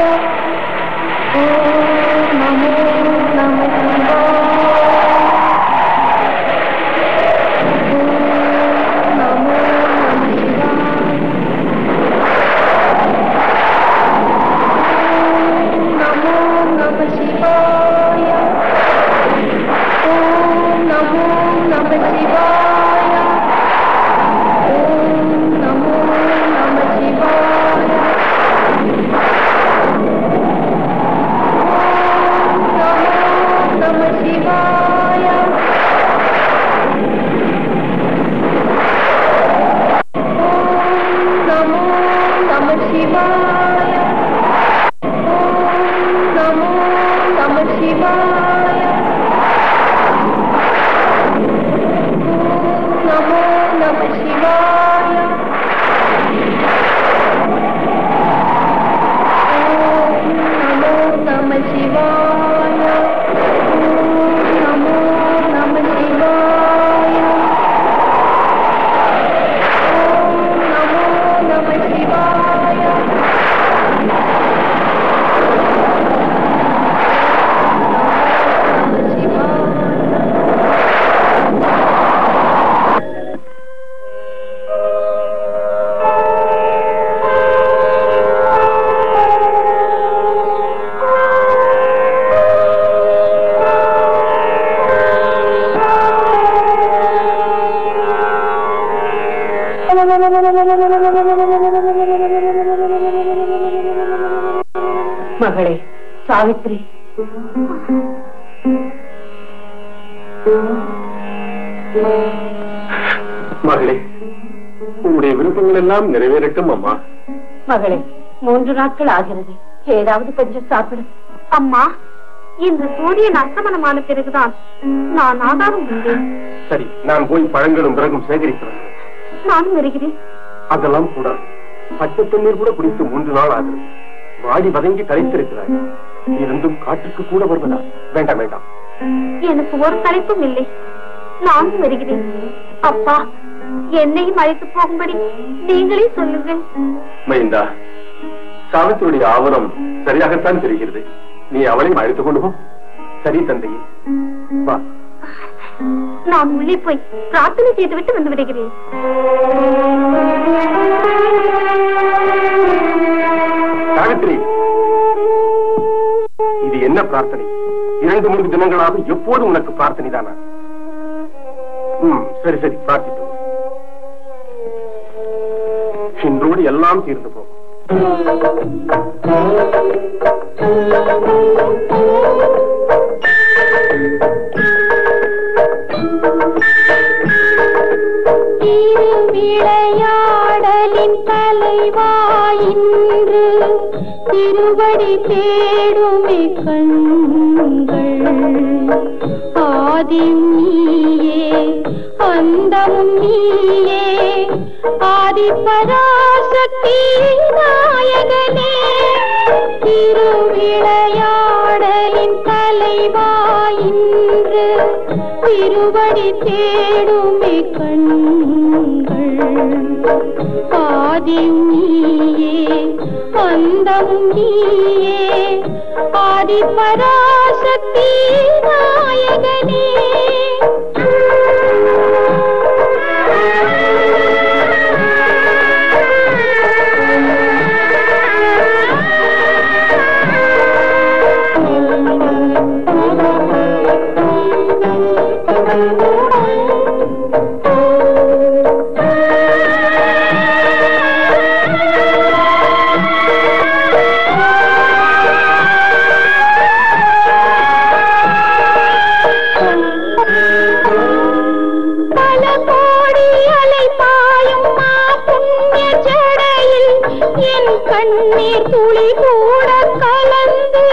ஓம் நமோ நம சிவாய. நம சிவாய. ஓம் நமோ நம சிவாய. ஓம் நமோ நம சிவாய. ஓம் நமோ நம சிவாய. ஓம் நமோ நம சிவாய. நமோ நம சிவாய. ஓம் நமோ நம சிவாய. நம
மகளே சாவித்ரி,
மகளே, உங்களுடைய விருப்பங்கள் எல்லாம் நிறைவேறட்டும் அம்மா.
மகளே, 3 நாட்கள் ஆகிறது, ஏதாவது கொஞ்சம் சாப்பிடு.
அம்மா, இன்று சூரியன் அஸ்தமனமான பிறகுதான் நான் ஆகாரம் உண்டேன்.
சரி, நான் போய் பழங்களும் விறகும் சேகரிக்கிறேன்.
நானும் வருகிறேன்.
அதெல்லாம் கூடாது. பச்சை தண்ணீர் கூட குடித்து 3 நாள் ஆகுது. வாடி வதங்கி கரைத்திருக்கிறாய். இருந்தும் காற்றுக்கு கூட வருவதா? வேண்டாம் வேண்டாம்.
எனக்கு ஒரு தலைப்பும் இல்லை. நானும் வருகிறேன். அப்பா, என்னையும் அழைத்து போகும்படி நீங்களே சொல்லுங்கள்.
மைந்தா, சாவித்திரியுடைய ஆவணம் சரியாகத்தான் தெரிகிறது. நீ அவளையும் அழைத்துக் கொண்டு போ. சரி தந்தையே, வா.
நான் உள்ளே போய் பிரார்த்தனை செய்துவிட்டு வந்து விடுகிறேன்.
சாவித்திரி, இது என்ன பிரார்த்தனை? 2-3 தினங்களாக எப்போதும் உனக்கு பிரார்த்தனை தானா? சரி சரி, பிரார்த்தித்து. இன்றோடு எல்லாம் தீர்ந்து போகும்.
விளையாடலின் தலைவாயின்று திருவடி தேடுமே கண்கள். ஆதியும் நீயே, அந்தமும் நீயே, ஆதிபராசக்தி நாயகனே. திருவிளையாடலின் தலைவாயின்று திருவடி தேடுமே கண்கள். ஆதியும் நீயே, அந்தமும் நீயே, ஆதிபராசக்தி நாயகனே. கண்ணீர் துளி கூட கலந்து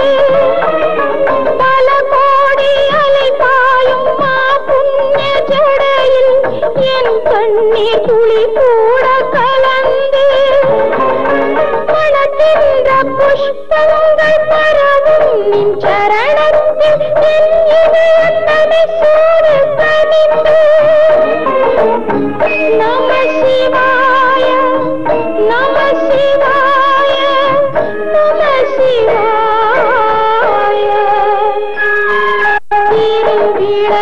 பல கோடி அலை பாயும் மா புண்ணிய ஜடையில் என் கண்ணீர் துளி கூட கலந்து மணக்கின்ற புஷ்பங்கள் பரவும் நின் சரணத்தில் என் இதயத்தனை சூடு கனிந்து. நம சிவாய, நம சிவாய, நம சிவாய.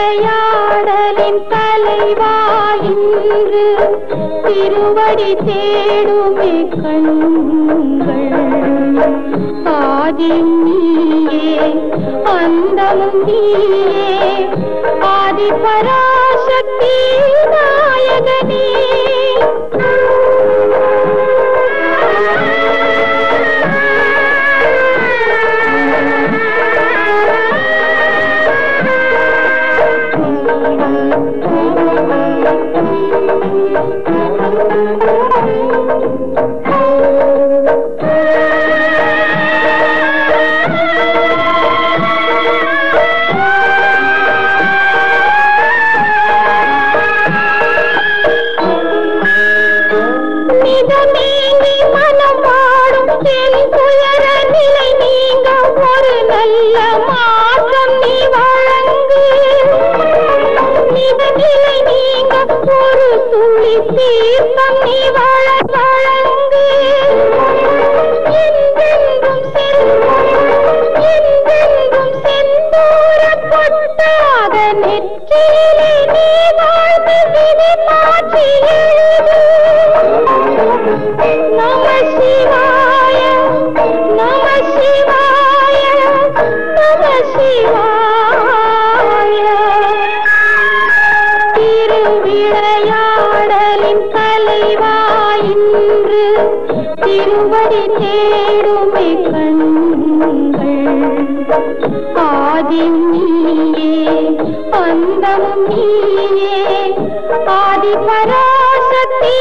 திருவிளையாடலின் தலைவாயின்று திருவடி தேடுமே கண்கள். ஆதியும் நீயே, அந்தமும் நீயே, ஆதிபராசக்தி நாயகனே. நல்ல மாற்றம் நீ வழங்கு. நிலை நீங்க ஒரு துளி தீர்த்தம் நீ வழங்கு. என்றென்றும் செந்தூர கொட்டாத நெற்றியிலே நீ வாழ்ந்து விதி மாற்றி எழுது. நம சிவாய, நம சிவாய, நம சிவாய. திருவிளையாடலின் தலைவாயின்று திருவடி தேடுமே கண்கள். ஆதியும் நீயே, அந்தமும் நீயே ஆதி பராசக்தி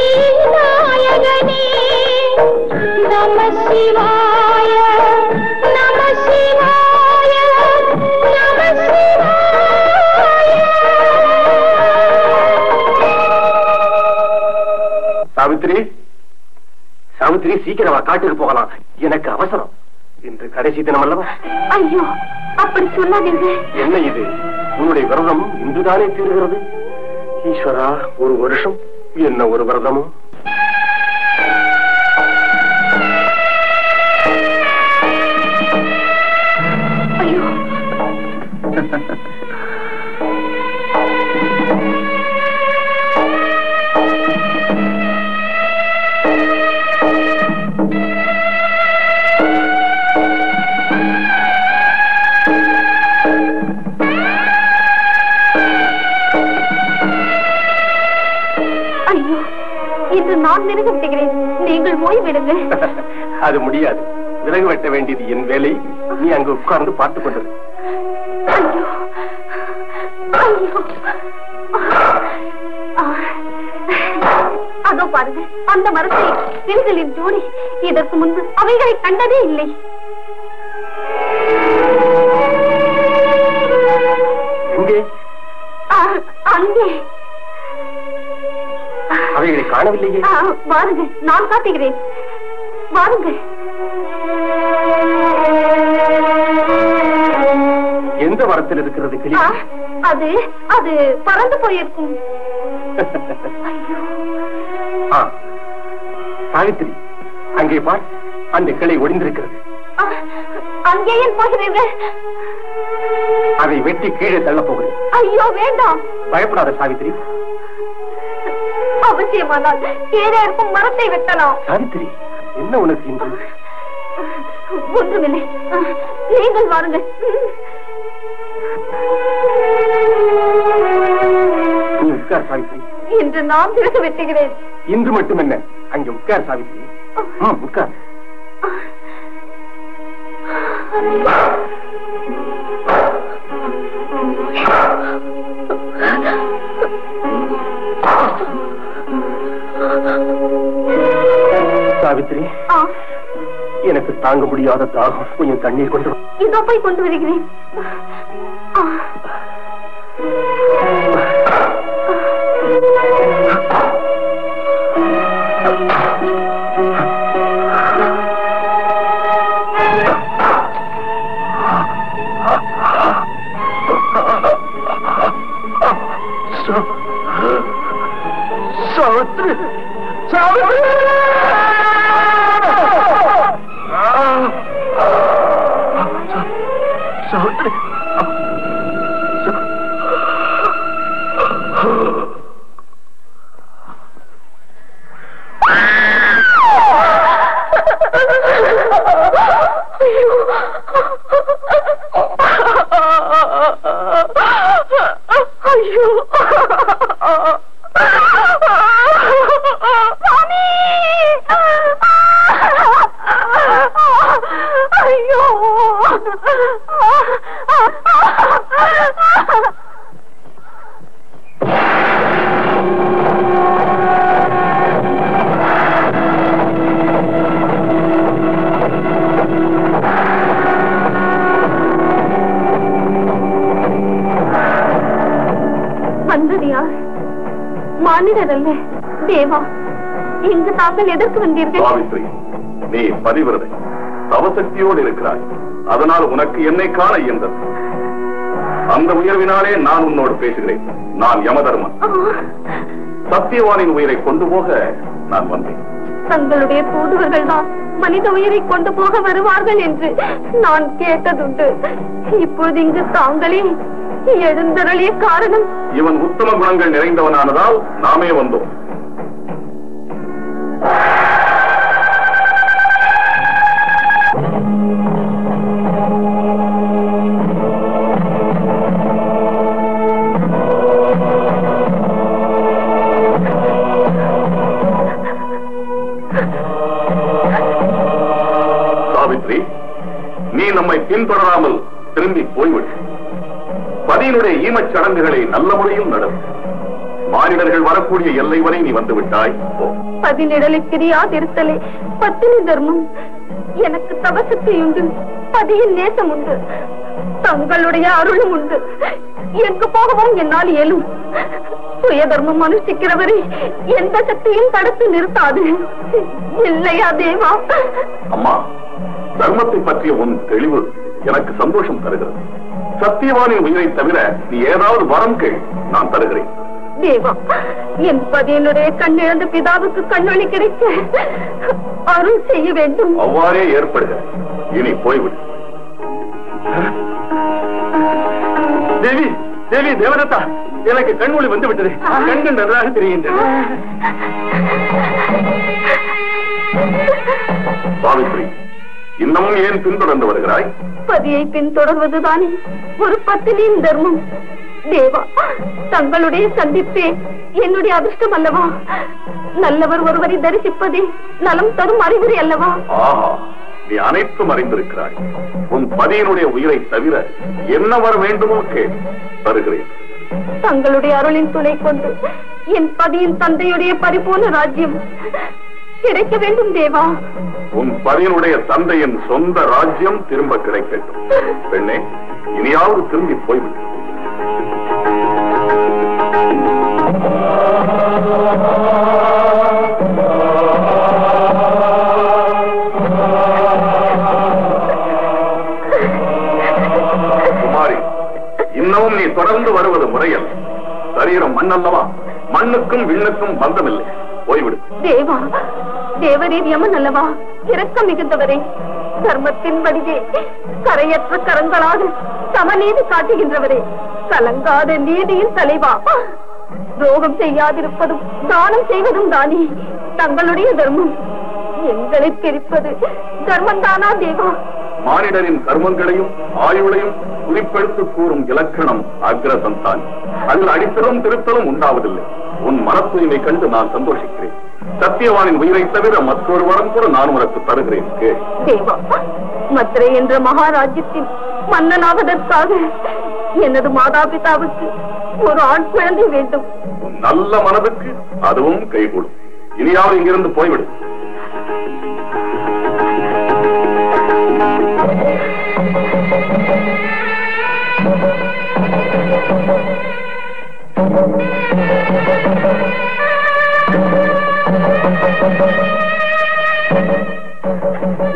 நாயகனே நம சிவாய நம சிவாய நம சிவாய.
சாவித்திரி, சாவித்திரி, சீக்கிரமா காட்டுக்கு போகலாம், எனக்கு அவசரம். இன்று கடைசி தினம் அல்லவா?
ஐயோ, அப்படி சொல்லாதீங்க.
என்ன இது, உன்னுடைய விரதம் இன்றுதானே தீர்கிறது? ஈஸ்வரா, ஒரு வருஷம் என்ன ஒரு விரதமும்.
ஐயோ, இன்று நான் விறகு வெட்டுகிறேன், நீங்கள் ஓய்வெடுங்க.
அது முடியாது, விறகு வெட்ட வேண்டியது என் வேலை. நீ அங்கு உட்கார்ந்து பார்த்துக் கொண்டது.
அதோ பாருங்க, அந்த மரத்தை வில்களின் ஜோடி. இதற்கு முன்பு அவைகளை கண்டதே இல்லை.
எங்கே?
அங்கே.
அவைகளை காணவில்லையே.
வாருங்க, நான் காட்டுகிறேன், வாருங்க.
எந்த மரத்தில் இருக்கிறது கிளி?
அது அது பறந்து போயிருக்கும்.
சாவித்திரி, அங்கே பார், அந்த கிளை ஒடிந்திருக்கிறது.
அங்கே ஏன் போகிறீர்கள்?
அதை வெட்டி கீழே தள்ளப் போகிறேன்.
ஐயோ, வேண்டாம்.
பயப்படாத சாவித்திரி.
அவசியமானால் கீழே இருக்கும் மரத்தை வெட்டலாம்.
சாவித்திரி, என்ன உனக்கு இன்று?
ஒன்றுமில்லை, நீங்கள் வாருங்கள்.
நீ உட்கார் சாவித்திரி.
இன்று நான் விறகு வெட்டுகிறேன்.
இன்று மட்டும் என்ன, அங்கே உட்கார் சாவித்திரி. உட்கார். சாவித்திரி, எனக்கு தாங்க முடியாத தாகம், கொஞ்சம் தண்ணீர் கொண்டு.
இதோ போய் கொண்டு வருகிறேன்.
சாவித்திரி, சாவித்திரி, சாவித்திரி.
ஐயோ, ஐயோ, வந்தது யார்? மானிடர் அல்ல, தேவா. இங்கு தாங்கள் எதற்கு வந்தீர்கள்?
சாவித்ரி, நீ பதிவிரதை, தவசக்தியோடு இருக்கிறாய். அதனால் உனக்கு என்னை காண இயந்தது. அந்த உயர்வினாலே நான் உன்னோடு பேசுகிறேன். நான் யமதர்மன். சத்தியவானின் உயிரை கொண்டு போக நான் வந்தேன்.
தங்களுடைய தூதுவர்கள் தான் மனித உயிரை கொண்டு போக வருவார்கள் என்று நான் கேட்டதுண்டு. இப்போது இங்கு தாங்களே எழுந்தருளிய காரணம்?
இவன் உத்தம குணங்கள் நிறைந்தவனானதால் நாமே வந்தோம். சாவித்ரி, நீ நம்மை பின்தொடராமல் திரும்பி போய்விடு. பதியினுடைய ஈமச் சடங்குகளை நல்ல முறையில் நடக்கும். மானிடர்கள் வரக்கூடிய எல்லை வரை நீ வந்து விட்டாய்.
பதினிடலுக்கிரியாதிருத்தலே பத்தினி தர்மம். எனக்கு தவசக்தி உண்டு, பதியின் நேசம் உண்டு, தங்களுடைய அருளும் உண்டு. எங்கு போகவும் என்னால் இயலும். சுய தர்மம் அனுஷ்டிக்கிறவரை எந்த சக்தியும் தடுத்து நிறுத்தாது. இல்லையா தேவா?
அம்மா, தர்மத்தை பற்றிய உன் தெளிவு எனக்கு சந்தோஷம் தருகிறது. சத்தியவானின் உயிரை தவிர நீ ஏதாவது வரம் கேள், நான் தருகிறேன்.
தேவா, என் பதியனுடைய கண்ணிழந்த பிதாவுக்கு கண்ணொளி கிடைக்க அருள் செய்ய வேண்டும்.
அவ்வாறே ஏற்படுகிறது. இனி போய்விடு.
தேவி, தேவி தேவதத்தா, எனக்கு கண்மொழி வந்து விட்டது. கண்கள் நன்றாக தெரிகின்றன.
சாவித்ரி, இன்னமும் ஏன் பின்தொடர்ந்து வருகிறாய்?
பதியை பின்தொடர்வதுதானே ஒரு பத்தினியின் தர்மம். தேவா, தங்களுடைய சந்திப்பே என்னுடைய அதிர்ஷ்டம் அல்லவா? நல்லவர் ஒருவரை தரிசிப்பதே நலம் தரும் அறிகுறி அல்லவா?
ஆஹா, நீ அனைத்தும் அறிந்திருக்கிறாய். உன் பதியினுடைய உயிரை தவிர என்ன வர வேண்டுமோ கேள், தருகிறேன்.
தங்களுடைய அருளின் துணை கொண்டு என் பதியின் தந்தையுடைய பரிபூர்ண ராஜ்யம் கிடைக்க வேண்டும் தேவா.
உன் பதியினுடைய தந்தையின் சொந்த ராஜ்யம் திரும்ப கிடைக்கட்டும். பெண்ணே, இனியாவது திரும்பி போய்விடு. குமாரி, இன்னமும் நீ தொடர்ந்து வருவது முறையல்ல. சரீரம் மண்ணல்லவா? மண்ணுக்கும் விண்ணுக்கும் பந்தமில்லை. போய்விடு.
தேவா, தேவரீர் யமன் அல்லவா? இரக்கம் மிகுந்தவரே, தர்மத்தின் வடிவே கரையற்ற கரங்களாக சமநீதி காட்டுகின்றவரே, கலங்காத நீதியின் தலைவா, துரோகம் செய்யாதிருப்பதும் தானம் செய்வதும் தானே தங்களுடைய தர்மம். எங்களை பிரிப்பது தர்மம் தானா தேவா?
மானிடரின் கர்மங்களையும் ஆயுளையும் குறிப்பெடுத்து கூறும் இலக்கணம் அக்ரசந்தான். அதில் அடித்தலும் திருத்தலும் உண்டாவதில்லை. உன் மன தூய்மை கண்டு நான் சந்தோஷிக்கிறேன். சத்தியவானின் உயிரை தவிர மற்றொரு வரம் கூட நான் உனக்கு தருகிறேன்.
தேவா, மதுரை என்ற மகாராஜ்யத்தின் மன்னனாவதற்காக எனது மாதா பிதாவுக்கு ஒரு ஆண் குழந்தை வேண்டும்.
உன் நல்ல மனதுக்கு அதுவும் கைகூடும். இனியாவது இங்கிருந்து போய்விடு.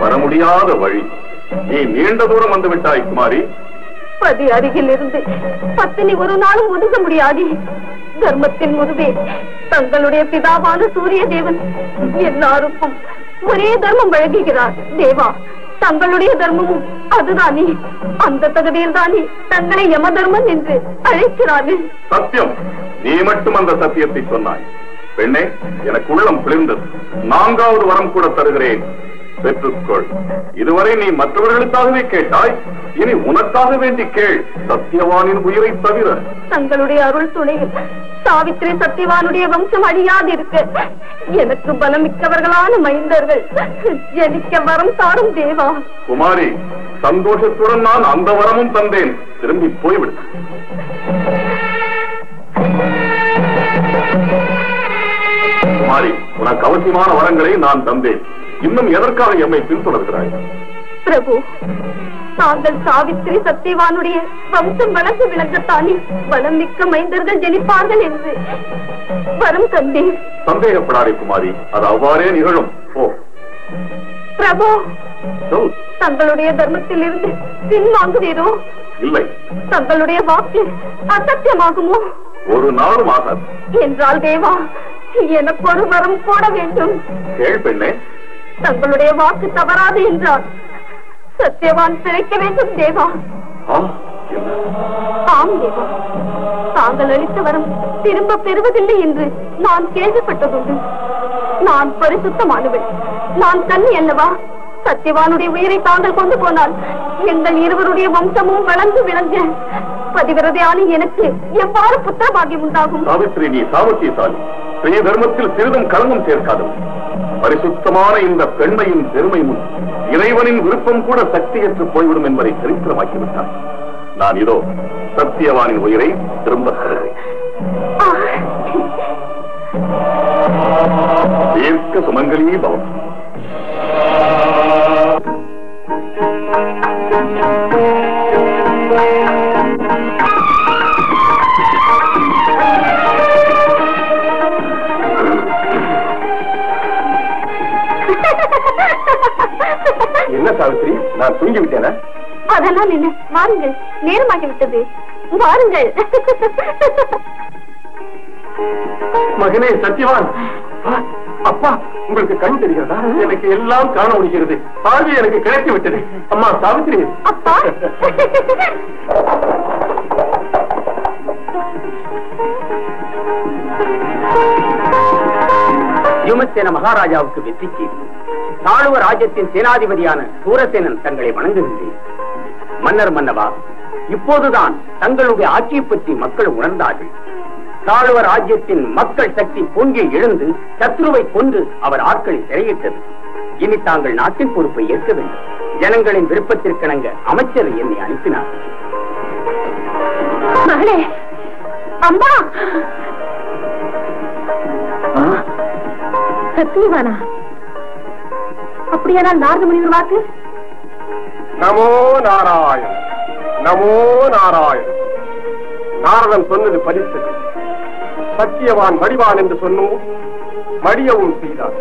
வர முடியாத வழி. நீ நீண்ட தூரம் வந்து விட்டாய் குமாரி.
பதி அருகில் இருந்து பத்தினி ஒரு நாளும் ஒதுங்க முடியாது. தர்மத்தின் முதுவே தங்களுடைய பிதாவான சூரிய தேவன் எல்லாருக்கும் ஒரே தர்மம் வழங்குகிறார். தேவா, தங்களுடைய தர்மமும் அதுதானே. அந்த தகுதியில் தானே தங்களை யம தர்மன் என்று அழைக்கிறார்கள்.
சத்தியம், நீ மட்டும் அந்த சத்தியத்தை சொன்னாய். பெண்ணே, எனக்கு உள்ளம் குளிர்ந்தது. 4வது வரம் கூட தருகிறேன், பெற்றுக்கொள். இதுவரை நீ மற்றவர்களுக்காகவே கேட்டாய், இனி உனக்காக வேண்டி கேள். சத்தியவானின் உயிரை தவிர.
தங்களுடைய அருள் துணையில் சாவித்திரி சத்தியவானுடைய வம்சம் அழியாதிருக்க எனக்கு பலமிக்கவர்களான மைந்தர்கள் ஜனிக்க வரம் தாரும் தேவா.
குமாரி, சந்தோஷத்துடன் நான் அந்த வரமும் தந்தேன். திரும்பி போய்விடு. குமாரி, உனக்கு அவசியமான வரங்களை நான் தந்தேன். இன்னும் எதற்காக எம்மை பின்தொடர்கிறாய்?
பிரபு, தாங்கள் சாவித்திரி சத்தியவானுடைய வம்சம் வளர்ந்து விளங்கத்தானே பலம் மிக்க மைந்தர்கள் ஜனிப்பார்கள் என்று வரம் தந்தேன்.
சந்தேகப்படாதே குமாரி, அது அவ்வாறே நிகழும். ஓ
பிரபு, தங்களுடைய தர்மத்தில் இருந்து பின்வாங்குவீரோ?
இல்லை.
தங்களுடைய வாக்கு அசத்தியமாகுமோ?
ஒரு நாளும் ஆகாது.
என்றால் தேவா, எனக்கு ஒரு வரம் போட வேண்டும்.
கேள் பெண்ணே.
தங்களுடைய வாக்கு தவறாது என்றால் சத்தியவான் பிழைக்க வேண்டும் தேவா. ஆம் தேவா, தாங்கள் அளித்த வரம் திரும்ப பெறுவதில்லை என்று நான் கேள்விப்பட்டதுண்டு. நான் பரிசுத்தமானவள், நான் கன்னி அல்லவா? சத்தியவானுடைய உயிரை தாங்கள் கொண்டு போனால் எங்கள் இருவருடைய வம்சமும் வளர்ந்து விளங்க பதிவிரதையான எனக்கு எவ்வாறு புத்திர பாக்கியம் உண்டாகும்?
சாவித்ரி, நீ சாமர்த்தியசாலி. ஸ்ரீ தர்மத்தில் சிறிதும் களங்கம் சேர்க்காதவள். பரிசுத்தமான இந்த பெண்மையின் பெருமை முன் இறைவனின் விருப்பம் கூட சக்தியற்று போய்விடும் என்பதை சரித்திரமாக்கிவிட்டார். நான் இதோ சத்தியவானின் உயிரை திரும்ப தருகிறேன். தீர்க்க சுமங்கலி பவம்.
என்ன சாவித்ரி, நான் தூங்கி விட்டேனா?
அதெல்லாம் என்ன, வாருங்கள், நேரமாகி விட்டது, வாருங்கள்.
மகனே சத்தியவான், அப்பா உங்களுக்கு கண் தெரிகிறதா? எனக்கு எல்லாம் காண முடிகிறது. பார்வை எனக்கு கிடைத்து விட்டது. அம்மா சாவித்ரி.
அப்பா.
யுமசேன மகாராஜாவுக்கு வெற்றிக்கு தாழ்வ ராஜ்யத்தின் சேனாதிபதியான சூரசேனன் தங்களை வணங்குகின்றேன். மன்னர் மன்னவா, இப்போதுதான் தங்களுடைய ஆட்சியை பற்றி மக்கள் உணர்ந்தார்கள். தாழ்வ ராஜ்யத்தின் மக்கள் சக்தி பொங்கி எழுந்து சத்ருவை கொன்று அவர் ஆட்களை சிறையிட்டது. இனி தாங்கள் நாட்டின் பொறுப்பை ஏற்க வேண்டும். ஜனங்களின் விருப்பத்திற்கிணங்க அமைச்சர் என்னை அனுப்பினார்.
மகளே, அம்மா. சத்தியவானா? அப்படியானால் நாரத முனிவர் வாக்கு?
நமோ நாராயண், நமோ நாராயண். நாரதன் சொன்னது பலித்தது. சத்தியவான் மடிவான் என்று சொன்னோம், மடியவும் செய்தார்.